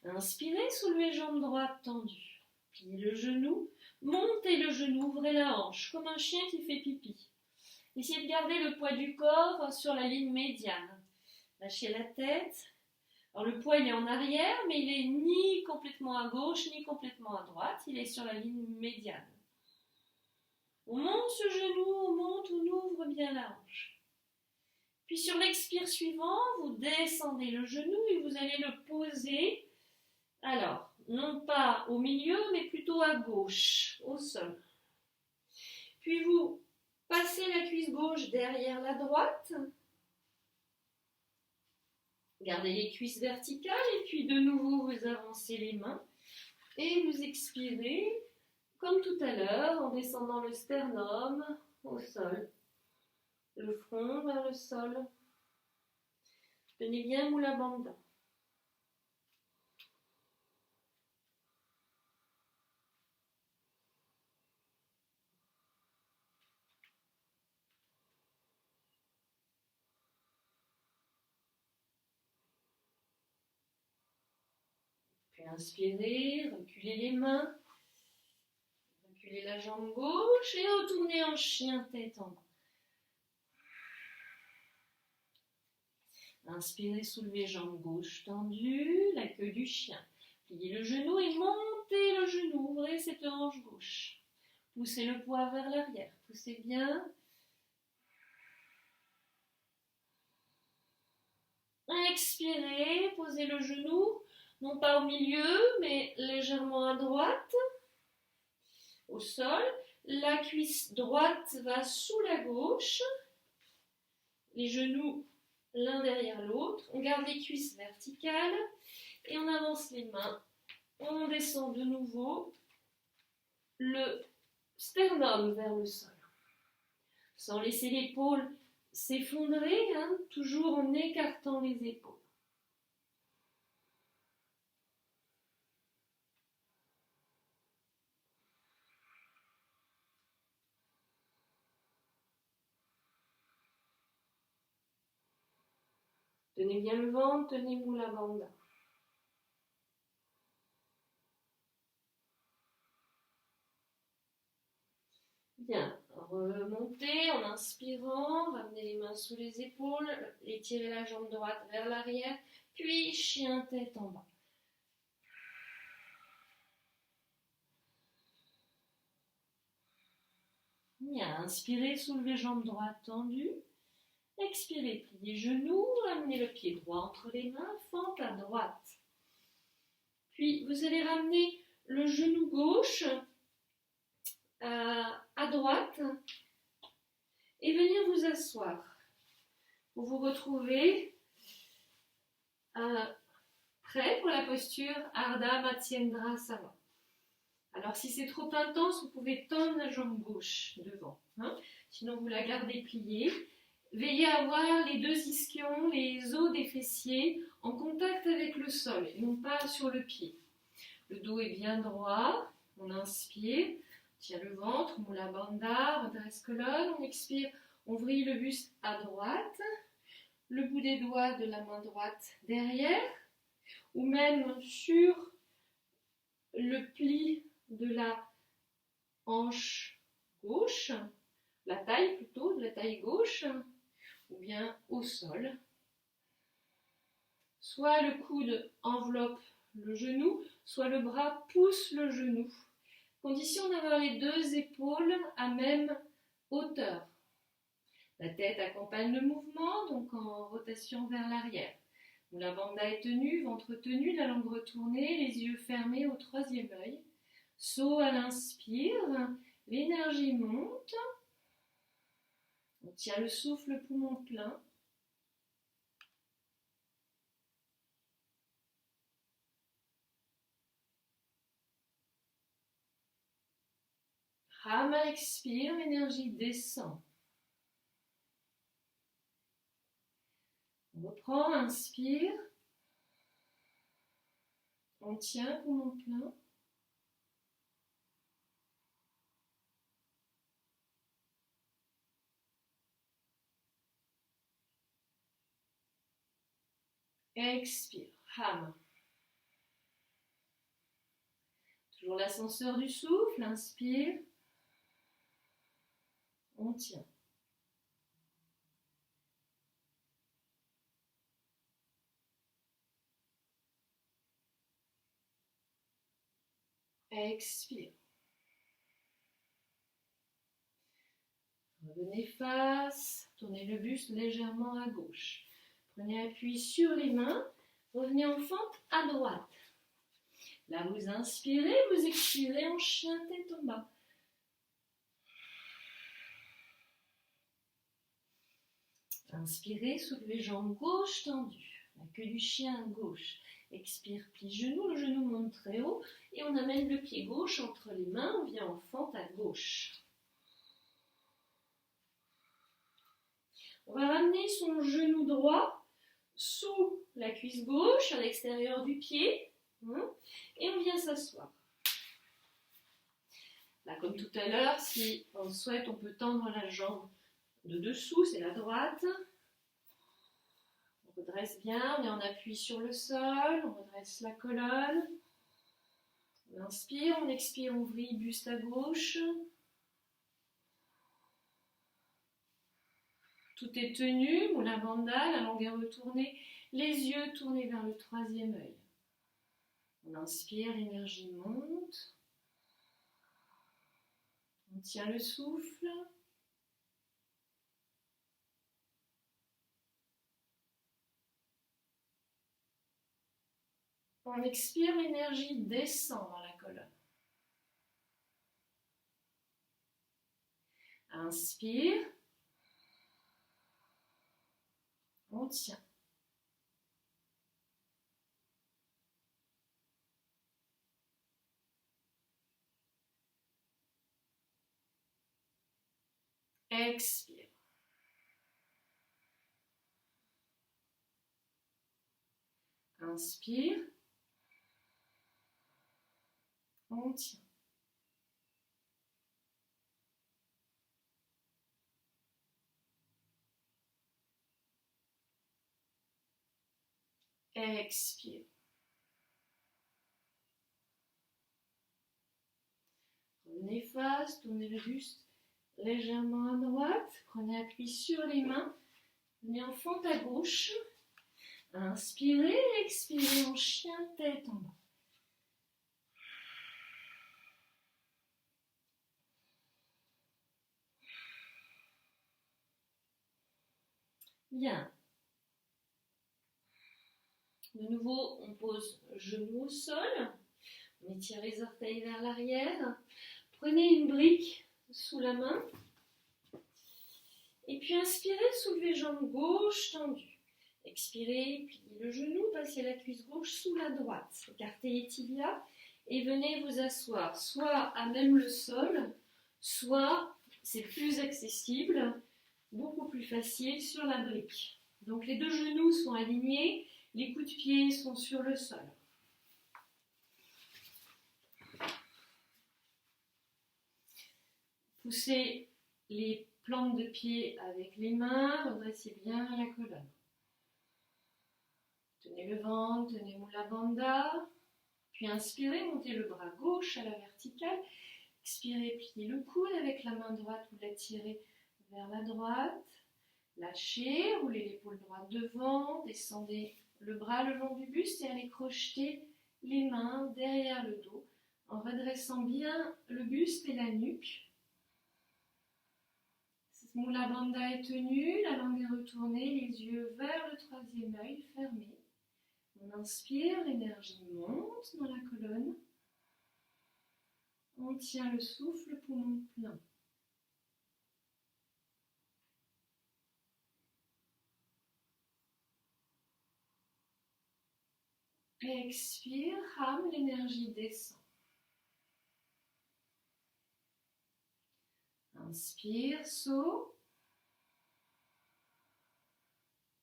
bas. Inspirez, soulevez jambe droite tendue. Pliez le genou, montez le genou, ouvrez la hanche, comme un chien qui fait pipi. Essayez de garder le poids du corps sur la ligne médiane. Lâchez la tête. Alors le poids il est en arrière, mais il est ni complètement à gauche, ni complètement à droite. Il est sur la ligne médiane. On monte ce genou, on ouvre bien la hanche. Puis sur l'expire suivant, vous descendez le genou et vous allez le poser. Alors, non pas au milieu, mais plutôt à gauche, au sol. Puis vous passez la cuisse gauche derrière la droite. Gardez les cuisses verticales et puis de nouveau vous avancez les mains et vous expirez comme tout à l'heure en descendant le sternum au sol, le front vers le sol. Tenez bien Mula Bandha. Puis inspirez, reculez les mains, reculez la jambe gauche et retournez en chien tête en bas. Inspirez, soulevez jambe gauche tendue, la queue du chien. Pliez le genou et montez le genou, ouvrez cette hanche gauche. Poussez le poids vers l'arrière, poussez bien. Expirez, posez le genou, non pas au milieu, mais légèrement à droite, au sol. La cuisse droite va sous la gauche, les genoux l'un derrière l'autre. On garde les cuisses verticales et on avance les mains. On descend de nouveau le sternum vers le sol, sans laisser l'épaule s'effondrer, toujours en écartant les épaules. Tenez bien le ventre, tenez Mula Bandha. Bien, remontez en inspirant, ramenez les mains sous les épaules, étirez la jambe droite vers l'arrière, puis chien tête en bas. Bien, inspirez, soulevez jambe droite tendue. Expirez, pliez genoux, amenez le pied droit entre les mains, fente à droite. Puis vous allez ramener le genou gauche à droite et venir vous asseoir. Vous vous retrouvez prêt pour la posture Ardha Matsyendrasana. Alors si c'est trop intense, vous pouvez tendre la jambe gauche devant. Sinon vous la gardez pliée. Veillez à avoir les deux ischions, les os des fessiers en contact avec le sol et non pas sur le pied. Le dos est bien droit, on inspire, on tient le ventre, Mula Bandha, redresse colonne, on expire, on vrille le buste à droite, le bout des doigts de la main droite derrière, ou même sur le pli de la hanche gauche, la taille plutôt, de la taille gauche, ou bien au sol. Soit le coude enveloppe le genou, soit le bras pousse le genou. Condition d'avoir les deux épaules à même hauteur. La tête accompagne le mouvement, donc en rotation vers l'arrière. Mula Bandha est tenue, ventre tenu, la langue retournée, les yeux fermés au troisième œil. Saut à l'inspire, L'énergie monte. On tient le souffle, poumon plein. Rama expire, l'énergie descend. On reprend, inspire. On tient, poumon plein. Expire, Rama. Toujours l'ascenseur du souffle, inspire. On tient. Expire. Revenez face, tournez le buste légèrement à gauche. Prenez appui sur les mains, revenez en fente à droite. Là, vous inspirez, vous expirez en chien tête en bas. Inspirez, soulevez jambe gauche tendue, la queue du chien à gauche. Expire, plie genou, le genou monte très haut et on amène le pied gauche entre les mains, on vient en fente à gauche. On va ramener son genou droit sous la cuisse gauche, à l'extérieur du pied, et on vient s'asseoir. Là, comme tout à l'heure, si on souhaite, on peut tendre la jambe de dessous, c'est la droite. On redresse bien, on est en appui sur le sol, on redresse la colonne. On inspire, on expire, on vrille, buste à gauche. Tout est tenu, Mula Bandha, la langue est retournée, les yeux tournés vers le troisième œil. On inspire, l'énergie monte. On tient le souffle. On expire, l'énergie descend dans la colonne. Inspire. On tient. Expire. Inspire. On tient. Expire. Revenez face, tournez le buste légèrement à droite. Prenez appui sur les mains. Venez en fente à gauche. Inspirez, expirez en chien tête en bas. Bien. De nouveau, on pose genou au sol. On étire les orteils vers l'arrière. Prenez une brique sous la main. Et puis inspirez, soulevez jambe gauche tendue. Expirez, pliez le genou, passez la cuisse gauche sous la droite. Écartez les tibias et venez vous asseoir, soit à même le sol, soit, c'est plus accessible, beaucoup plus facile, sur la brique. Donc les deux genoux sont alignés, les coups de pied sont sur le sol. Poussez les plantes de pied avec les mains, redressez bien la colonne. Tenez le ventre, tenez Mula Bandha, puis inspirez, montez le bras gauche à la verticale, expirez, pliez le coude avec la main droite, vous l'étirez vers la droite, lâchez, roulez l'épaule droite devant, descendez le bras le long du buste et allez crocheter les mains derrière le dos en redressant bien le buste et la nuque. Mula Bandha est tenue, la langue est retournée, les yeux vers le troisième œil, fermés. On inspire, l'énergie monte dans la colonne. On tient le souffle, poumon plein. Expire, rame, l'énergie descend. Inspire, saut.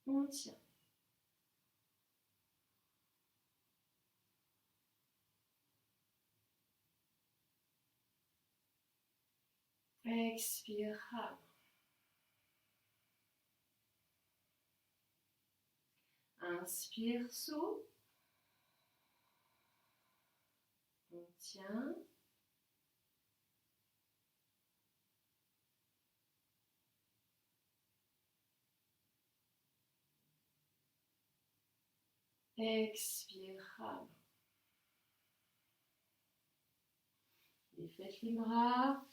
On tient. Expire, rame. Inspire, saut. On tient. Expire, rame. Défaites les bras.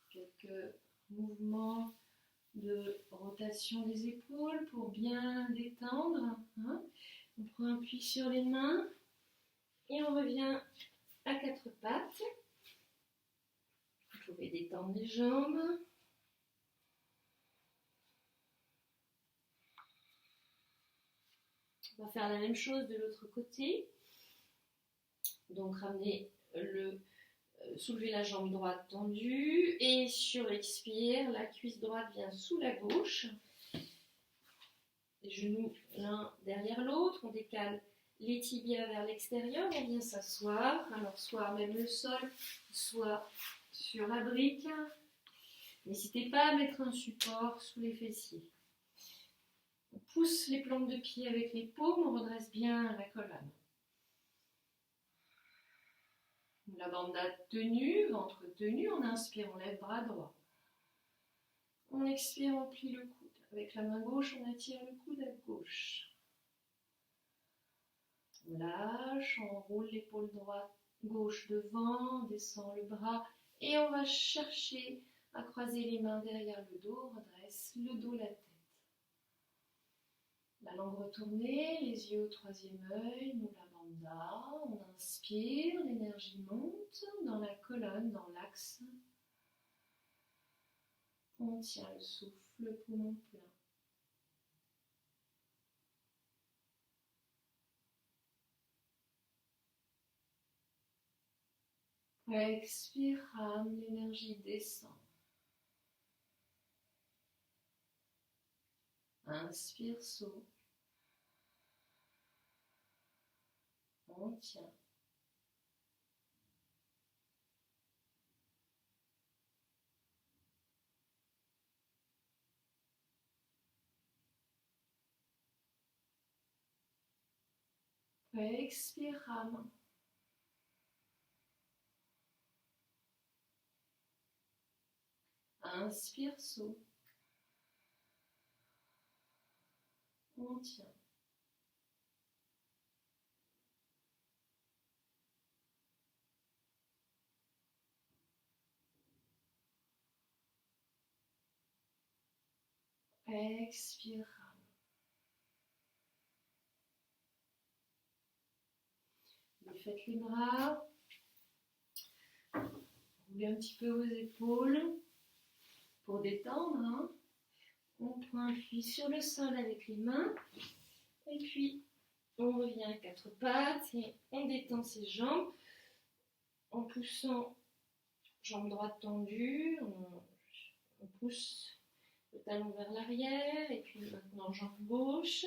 Quelques mouvements de rotation des épaules pour bien détendre. Hein. On prend appui sur les mains et on revient à quatre pattes. Vous pouvez détendre les jambes. On va faire la même chose de l'autre côté. Donc ramener soulever la jambe droite tendue et sur l'expire, la cuisse droite vient sous la gauche. Les genoux l'un derrière l'autre, on décale les tibias vers l'extérieur, on vient s'asseoir. Alors soit même le sol, soit sur la brique. N'hésitez pas à mettre un support sous les fessiers. On pousse les plantes de pied avec les paumes, on redresse bien la colonne. La bandade tenue, ventre tenu, on inspire, on lève bras droit. On expire, on plie le coude. Avec la main gauche, on attire le coude à gauche. On lâche, on roule l'épaule droite, gauche devant, on descend le bras et on va chercher à croiser les mains derrière le dos, on redresse le dos, la tête. La langue retournée, les yeux au troisième œil, Mula Bandha. On inspire, l'énergie monte dans la colonne, dans l'axe. On tient le souffle, le poumon plein. Expire, rame, l'énergie descend. Inspire, saut. On tient. Expire, rame. Inspire, saut. On tient. Expire, rame. Défaites les bras. Roulez un petit peu vos épaules pour détendre. Hein. On prend appui sur le sol avec les mains. Et puis, on revient à quatre pattes et on détend ses jambes en poussant jambe droite tendue. On pousse le talon vers l'arrière et puis maintenant jambe gauche.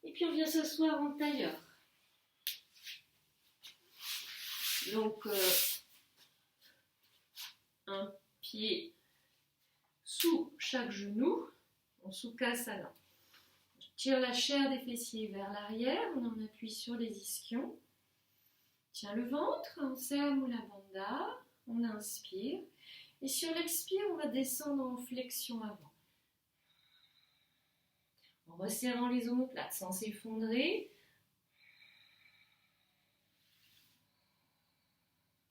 Et puis on vient s'asseoir en tailleur. Donc un pied sous chaque genou, en Sukhasana. On tire la chair des fessiers vers l'arrière, on en appuie sur les ischions. Tient le ventre, on serre Mula Bandha, on inspire. Et sur l'expire, on va descendre en flexion avant. En resserrant les omoplates sans s'effondrer.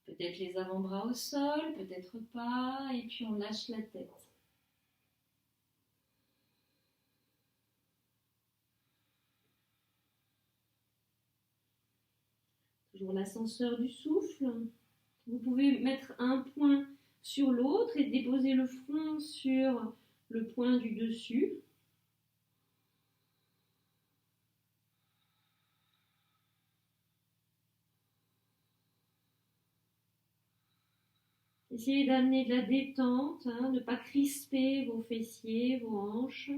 Peut-être les avant-bras au sol, peut-être pas. Et puis on lâche la tête. Toujours l'ascenseur du souffle. Vous pouvez mettre un point sur l'autre et déposer le front sur le point du dessus. Essayez d'amener de la détente, ne pas crisper vos fessiers, vos hanches.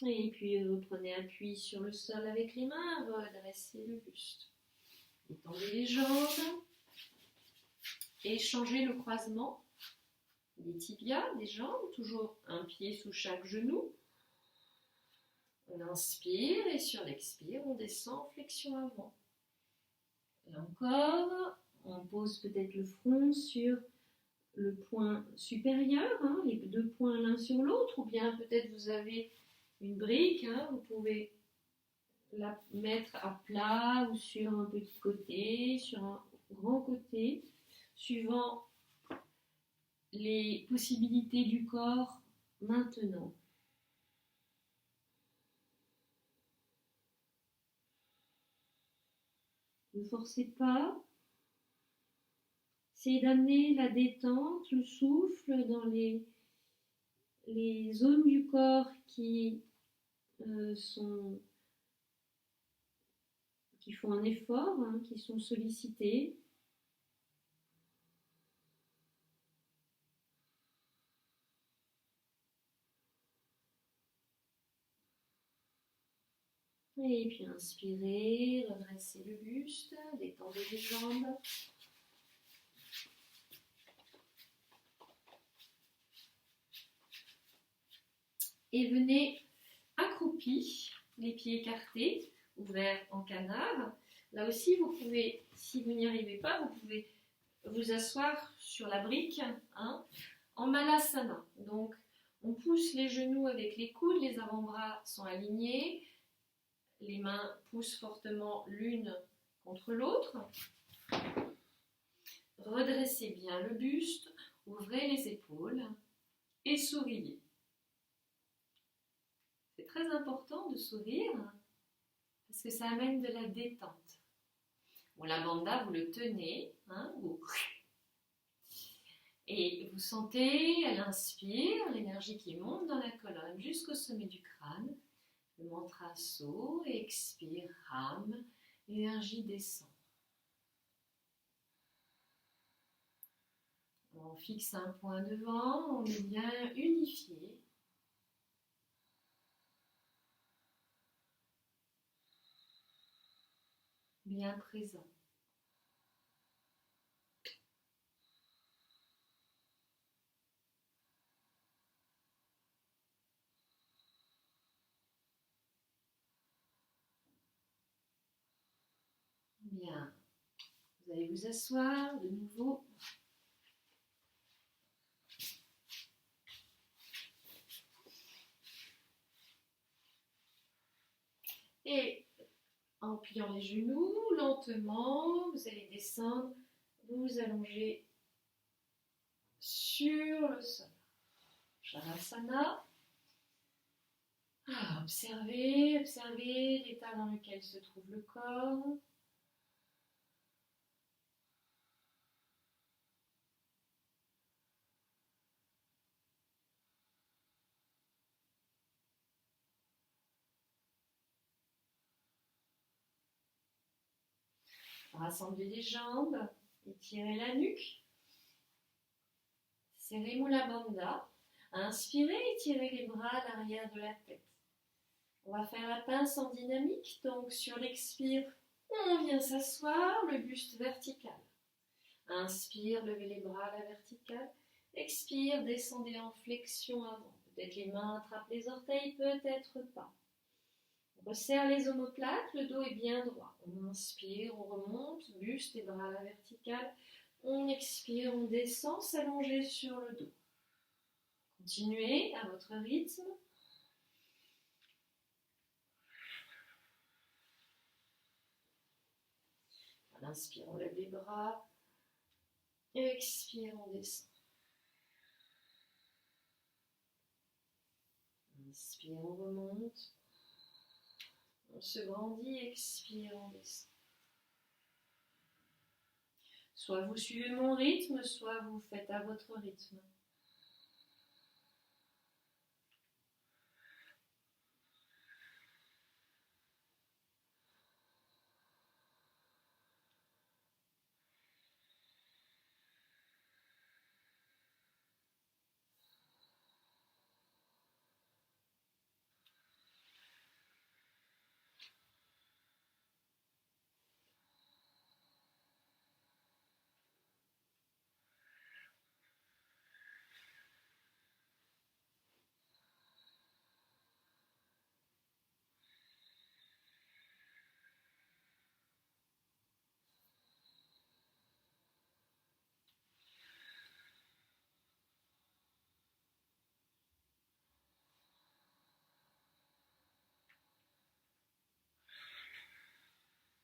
Et puis vous prenez appui sur le sol avec les mains, redressez le buste. Étendez les jambes et changez le croisement des tibias, des jambes, toujours un pied sous chaque genou. On inspire et sur l'expire, on descend, flexion avant. Là encore, on pose peut-être le front sur le point supérieur, les deux points l'un sur l'autre, ou bien peut-être vous avez une brique, vous pouvez la mettre à plat ou sur un petit côté, sur un grand côté, suivant les possibilités du corps maintenant. Ne forcez pas. Essayez d'amener la détente, le souffle dans les zones du corps qui font un effort, qui sont sollicitées. Et puis inspirez, redressez le buste, détendez les jambes. Et venez accroupi, les pieds écartés, ouverts en canard. Là aussi, vous pouvez, si vous n'y arrivez pas, vous pouvez vous asseoir sur la brique en Malasana. Donc, on pousse les genoux avec les coudes, les avant-bras sont alignés, les mains poussent fortement l'une contre l'autre. Redressez bien le buste, ouvrez les épaules et souriez. C'est très important de sourire parce que ça amène de la détente. Bon, la bandha, vous le tenez, et vous sentez à l'inspire l'énergie qui monte dans la colonne jusqu'au sommet du crâne. Le mantra So, expire, Ram, l'énergie descend. On fixe un point devant, on est bien unifié. Bien présent. Bien. Vous allez vous asseoir de nouveau. Et en pliant les genoux, lentement, vous allez descendre, vous allonger sur le sol. Shavasana. Observez l'état dans lequel se trouve le corps. Rassemblez les jambes, étirez la nuque. Serrez Mula Bandha. Inspirez, étirez les bras à l'arrière de la tête. On va faire la pince en dynamique, donc sur l'expire, on vient s'asseoir, le buste vertical. Inspire, levez les bras à la verticale. Expire, descendez en flexion avant. Peut-être les mains attrapent les orteils, peut-être pas. On resserre les omoplates, le dos est bien droit. On inspire, on remonte, buste et bras à la verticale. On expire, on descend, s'allonger sur le dos. Continuez à votre rythme. Inspire, on lève les bras. Expire, on descend. Inspire, on remonte. On se grandit, expire, on descend. Soit vous suivez mon rythme, soit vous faites à votre rythme.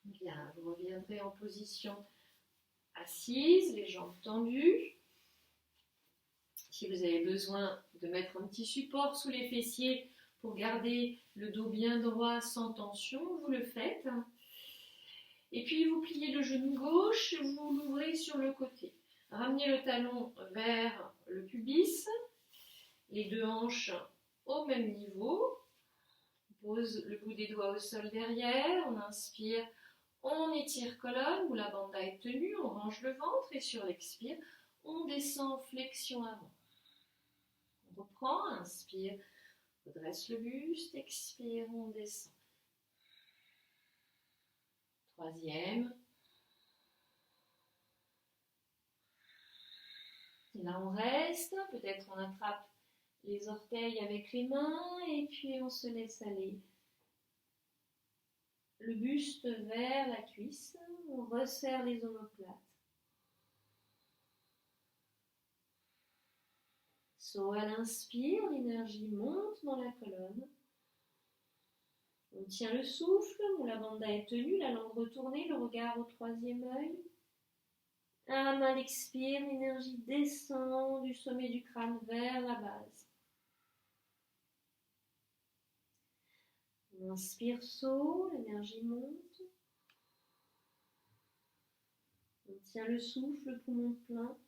Bien, vous reviendrez en position assise, les jambes tendues. Si vous avez besoin de mettre un petit support sous les fessiers pour garder le dos bien droit sans tension, vous le faites. Et puis vous pliez le genou gauche, vous l'ouvrez sur le côté. Ramenez le talon vers le pubis, les deux hanches au même niveau. On pose le bout des doigts au sol derrière, on inspire, on étire colonne où la banda est tenue, on range le ventre et sur l'expire, on descend flexion avant. On reprend, inspire, redresse le buste, expire, on descend. Troisième. Et là on reste, peut-être on attrape les orteils avec les mains et puis on se laisse aller. Le buste vers la cuisse, on resserre les omoplates. So, à l'inspire, l'énergie monte dans la colonne. On tient le souffle, Mula Bandha est tenue, la langue retournée, le regard au troisième œil. À l'expire, l'énergie descend du sommet du crâne vers la base. On inspire saut, l'énergie monte. On tient le souffle, poumon plein.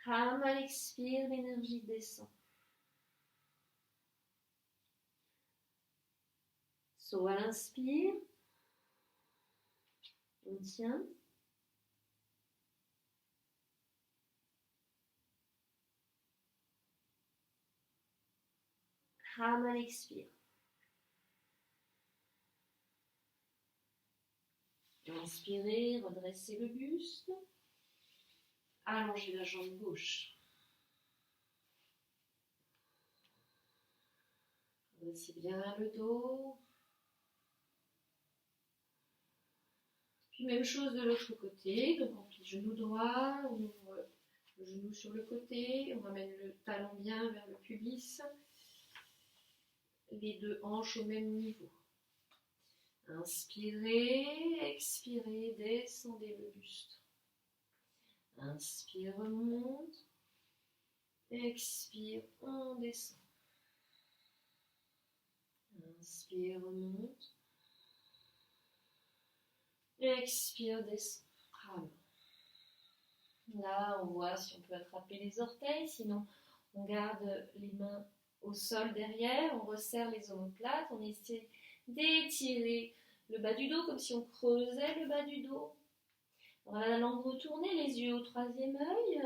Ram, à l'expire, l'énergie descend. So, à l'inspire, on tient. Ram, à l'expire. Inspirez, redressez le buste. Allongez la jambe gauche. Redressez bien le dos. Puis même chose de l'autre côté. Donc on plie le genou droit, on ouvre le genou sur le côté, on ramène le talon bien vers le pubis. Les deux hanches au même niveau. Inspirez, expirez, descendez le buste. Inspire, remonte. Expire, on descend. Inspire, remonte. Expire, descend. Rame. Là, on voit si on peut attraper les orteils, sinon on garde les mains au sol derrière, on resserre les omoplates, on essaie d'étirer le bas du dos comme si on creusait le bas du dos. On a la langue retournée, les yeux au troisième œil,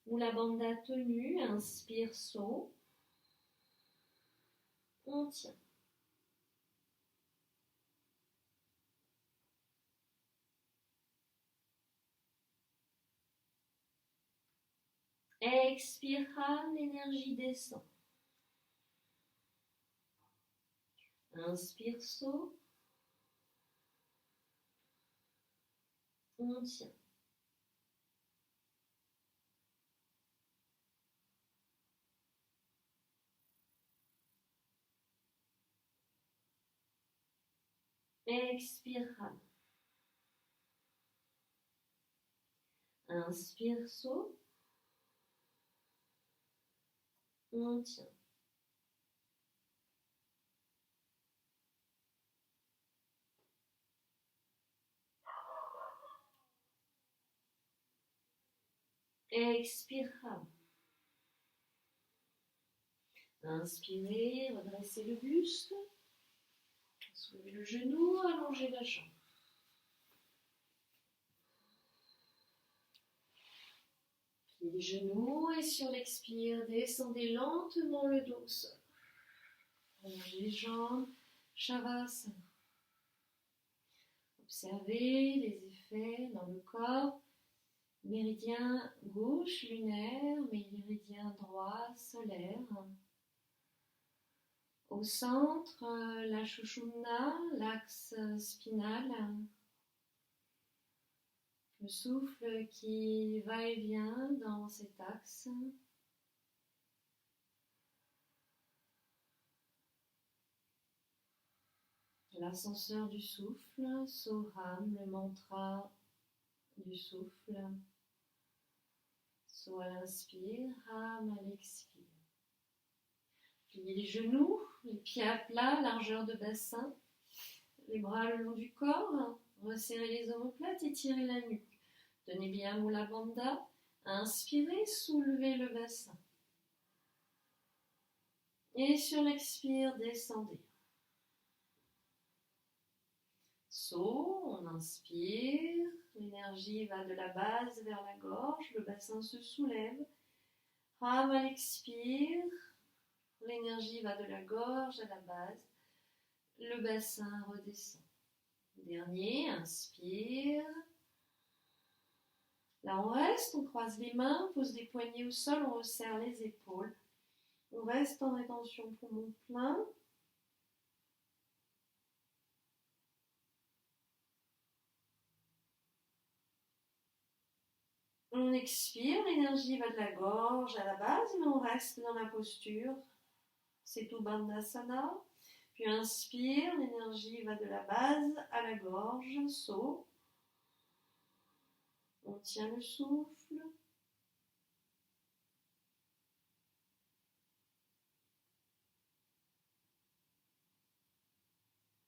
Mula Bandha tenue, inspire, saut. On tient. Expire, l'énergie descend. Inspire, saut. On tient. Expire, rame. Inspire, saut. On tient. Expire, rame. Inspirez, redressez le buste. Soulevez le genou, allongez la jambe. Pliez les genoux et sur l'expire, descendez lentement le dos au sol. Allongez les jambes, Shavasana. Observez les effets dans le corps. Méridien gauche lunaire, méridien droit solaire. Au centre, la Sushumna, l'axe spinal. Le souffle qui va et vient dans cet axe. L'ascenseur du souffle, Soham, le mantra du souffle. So à l'inspire, Ham à l'expire. Pliez les genoux, les pieds à plat, largeur de bassin, les bras le long du corps, resserrez les omoplates, étirez la nuque. Tenez bien Mula Bandha, inspirez, soulevez le bassin. Et sur l'expire, descendez. So, on inspire, l'énergie va de la base vers la gorge, le bassin se soulève. Ham à l'expire, l'énergie va de la gorge à la base, le bassin redescend. Dernier, inspire. Là on reste, on croise les mains, on pose des poignets au sol, on resserre les épaules. On reste en rétention poumon plein. On expire, l'énergie va de la gorge à la base, mais on reste dans la posture. C'est tout Bandhasana. Puis inspire, l'énergie va de la base à la gorge, saut. On tient le souffle.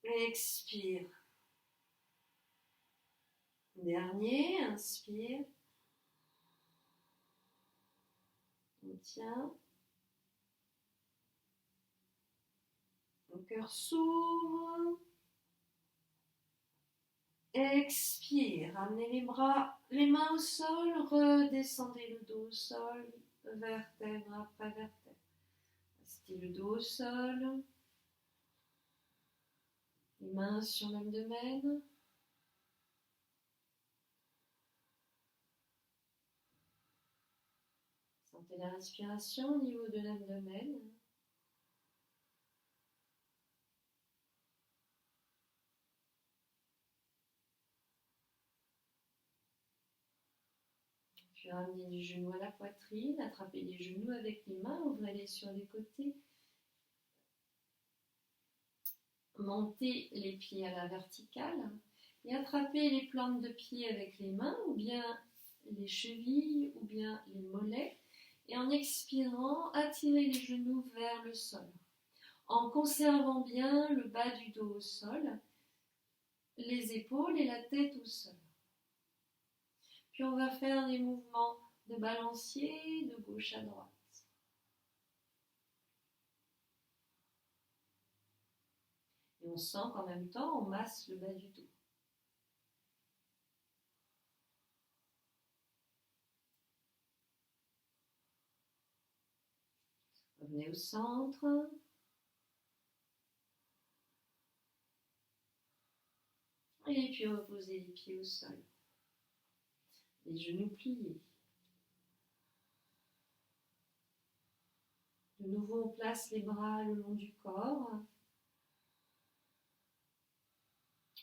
Expire. Dernier, inspire. On tient. Le cœur s'ouvre. Expire. Amenez les bras, les mains au sol. Redescendez le dos au sol. Vertèbre après vertèbre. Restez le dos au sol. Les mains sur l'abdomen. Sentez la respiration au niveau de l'abdomen. Puis ramenez les genoux à la poitrine, attrapez les genoux avec les mains, ouvrez-les sur les côtés. Montez les pieds à la verticale et attrapez les plantes de pied avec les mains ou bien les chevilles ou bien les mollets. Et en expirant, attirez les genoux vers le sol. En conservant bien le bas du dos au sol, les épaules et la tête au sol. Puis on va faire des mouvements de balancier de gauche à droite. Et on sent qu'en même temps, on masse le bas du dos. Revenez au centre. Et puis reposez les pieds au sol. Les genoux pliés. De nouveau, on place les bras le long du corps.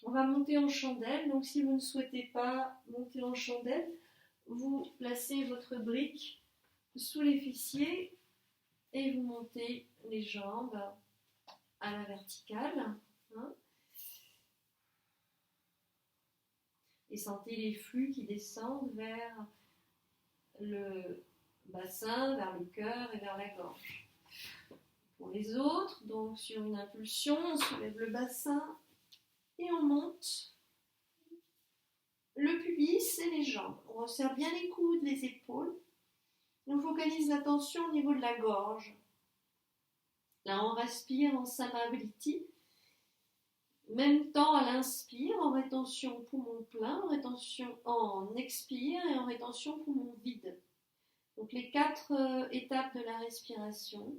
On va monter en chandelle. Donc, si vous ne souhaitez pas monter en chandelle, vous placez votre brique sous les fessiers et vous montez les jambes à la verticale. et sentez les flux qui descendent vers le bassin, vers le cœur et vers la gorge. Pour les autres, donc sur une impulsion, on soulève le bassin et on monte le pubis et les jambes. On resserre bien les coudes, les épaules. Et on focalise l'attention au niveau de la gorge. Là, on respire en Samabhriti. Même temps à l'inspire, en rétention poumon plein, en expire et en rétention poumon vide. Donc les 4 étapes de la respiration.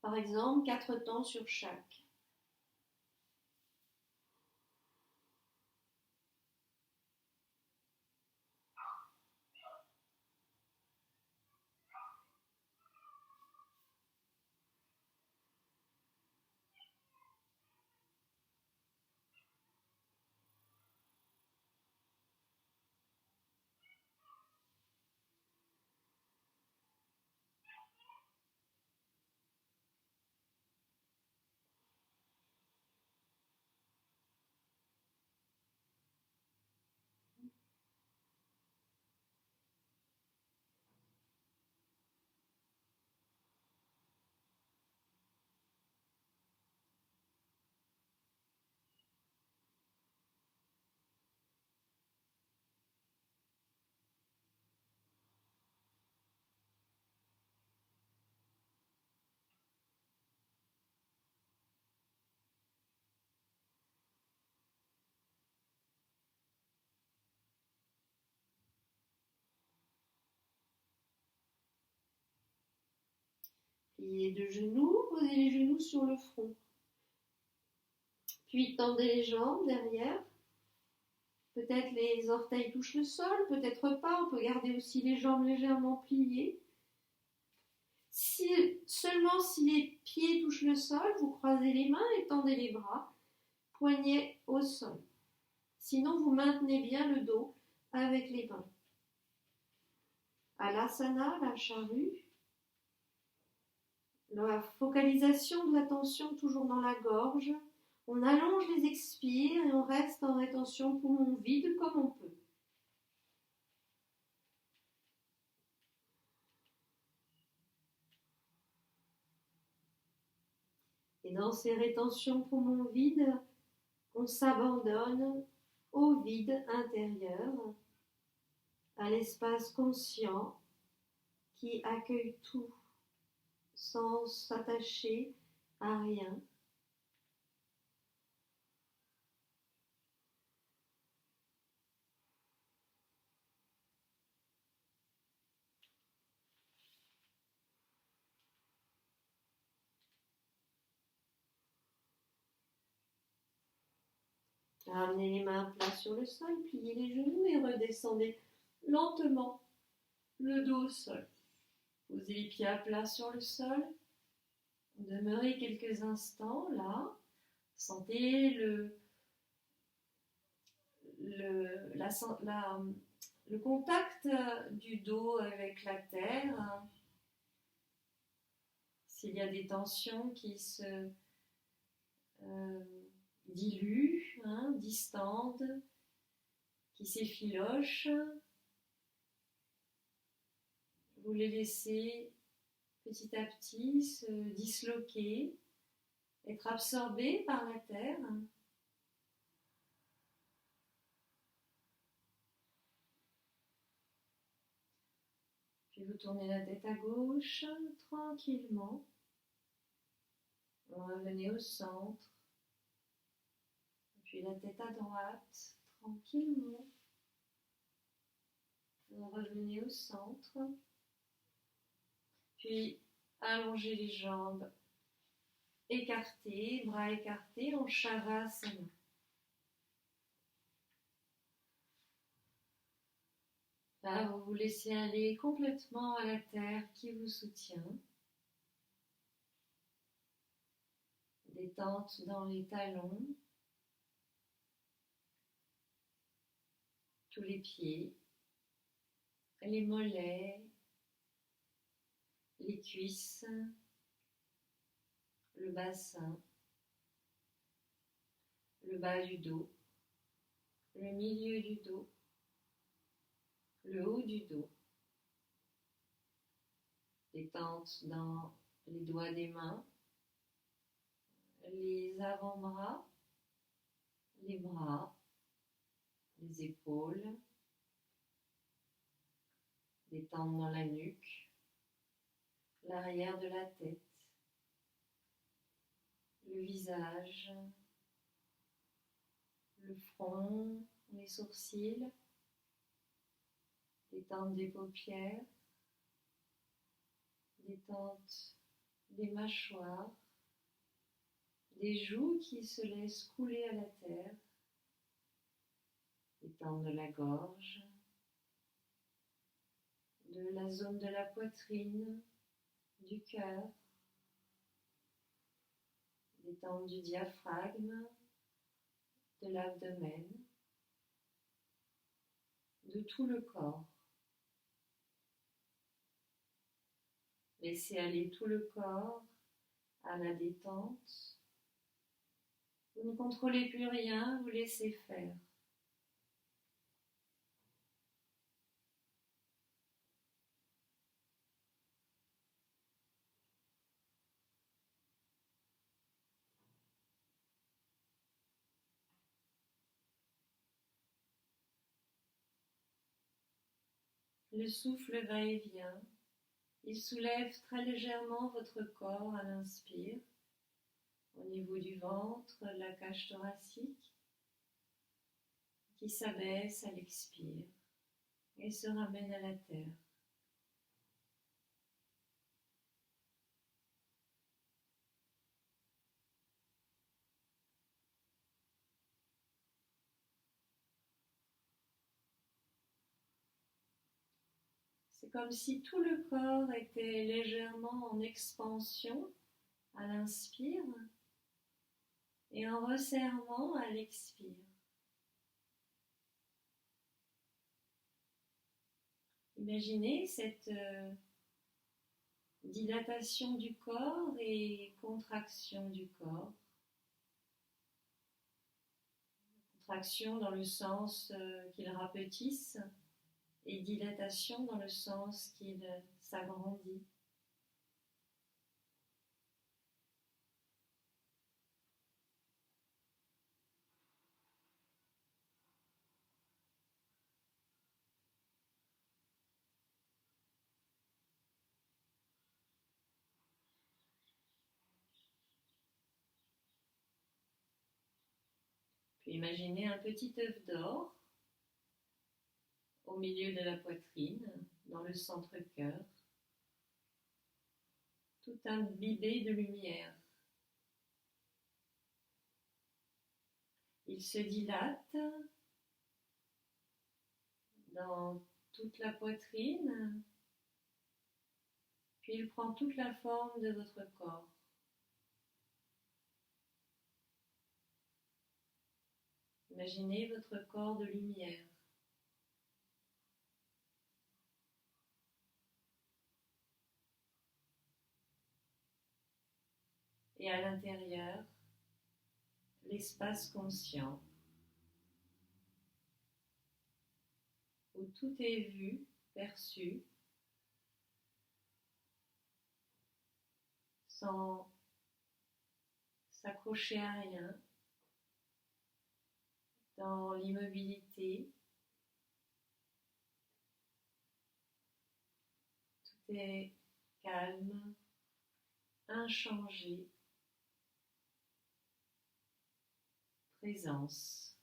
Par exemple, 4 temps sur chaque. Pliez les 2 genoux, posez les genoux sur le front. Puis tendez les jambes derrière. Peut-être les orteils touchent le sol, peut-être pas. On peut garder aussi les jambes légèrement pliées. Seulement si les pieds touchent le sol, vous croisez les mains et tendez les bras, poignets au sol. Sinon, vous maintenez bien le dos avec les mains. Alasana, la charrue. La focalisation de l'attention toujours dans la gorge. On allonge les expires et on reste en rétention poumon vide comme on peut. Et dans ces rétentions poumons vides, on s'abandonne au vide intérieur, à l'espace conscient qui accueille tout sans s'attacher à rien. Ramenez les mains plats sur le sol, pliez les genoux et redescendez lentement le dos au sol. Posez les pieds à plat sur le sol. Demeurez quelques instants là. Sentez le contact du dos avec la terre. S'il y a des tensions qui se diluent, distendent, qui s'effilochent, vous les laissez petit à petit se disloquer, être absorbés par la terre. Puis vous tournez la tête à gauche tranquillement. Vous revenez au centre. Puis la tête à droite, tranquillement. Vous revenez au centre. Puis allongez les jambes écartées, bras écartés en Shavasana. Là, vous vous laissez aller complètement à la terre qui vous soutient. Détente dans les talons, tous les pieds, les mollets, les cuisses, le bassin, le bas du dos, le milieu du dos, le haut du dos, détente dans les doigts des mains, les avant-bras, les bras, les épaules, détente dans la nuque, l'arrière de la tête, le visage, le front, les sourcils, détente des paupières, détente des mâchoires, des joues qui se laissent couler à la terre, détente de la gorge, de la zone de la poitrine, du cœur, détente du diaphragme, de l'abdomen, de tout le corps. Laissez aller tout le corps à la détente. Vous ne contrôlez plus rien, vous laissez faire. Le souffle va et vient. Il soulève très légèrement votre corps à l'inspire, au niveau du ventre, la cage thoracique, qui s'abaisse à l'expire et se ramène à la terre. C'est comme si tout le corps était légèrement en expansion à l'inspire et en resserrement à l'expire. Imaginez cette dilatation du corps et contraction du corps. Contraction dans le sens qu'il rapetisse et dilatation dans le sens qu'il s'agrandit. Puis imaginez un petit œuf d'or au milieu de la poitrine, dans le centre-cœur, tout imbibé de lumière. Il se dilate dans toute la poitrine, puis il prend toute la forme de votre corps. Imaginez votre corps de lumière. Et à l'intérieur, l'espace conscient, où tout est vu, perçu, sans s'accrocher à rien, dans l'immobilité. Tout est calme, inchangé, présence.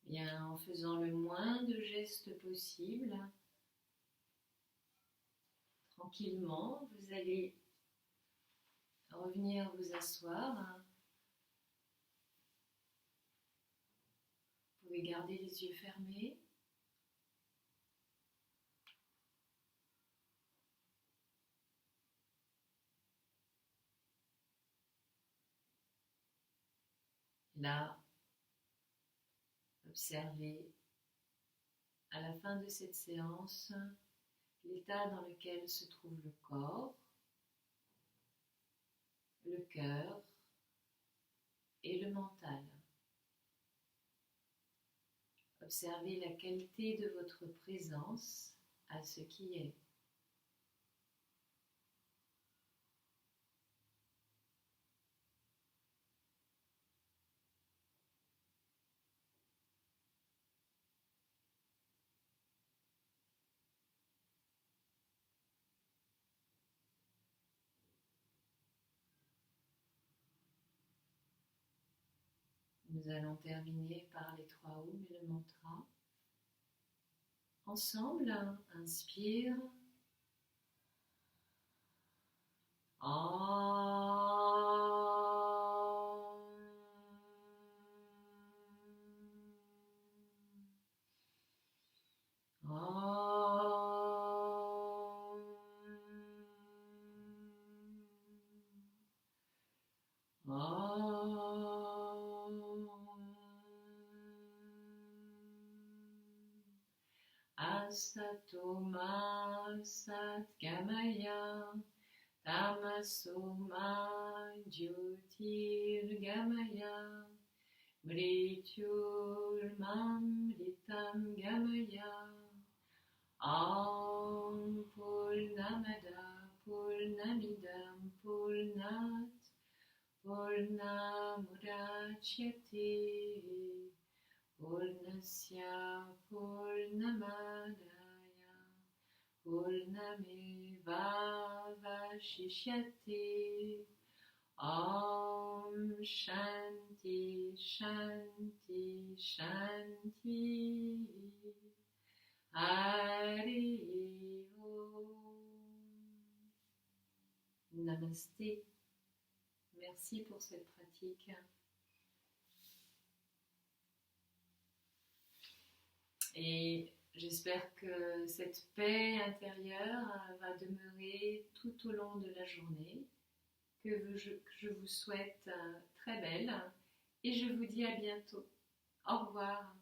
Bien, en faisant le moins de gestes possible, tranquillement, vous allez revenir vous asseoir. Vous pouvez garder les yeux fermés. Là, observez à la fin de cette séance l'état dans lequel se trouve le corps, le cœur et le mental. Observez la qualité de votre présence à ce qui est. Nous allons terminer par les 3 Om et le mantra. Ensemble, inspire. Asatoma Satgamaya Tamasoma Jyotirgamaya Mrityurmamritam Gamaya Om Purnamada Purnamidam Purnat Purnamudachyate Purnasya Purnamadaya Purnameva Vashishyate. Om Shanti Shanti Shanti. Hari Om. Namasté. Merci pour cette pratique. Et j'espère que cette paix intérieure va demeurer tout au long de la journée, que je vous souhaite très belle et je vous dis à bientôt. Au revoir.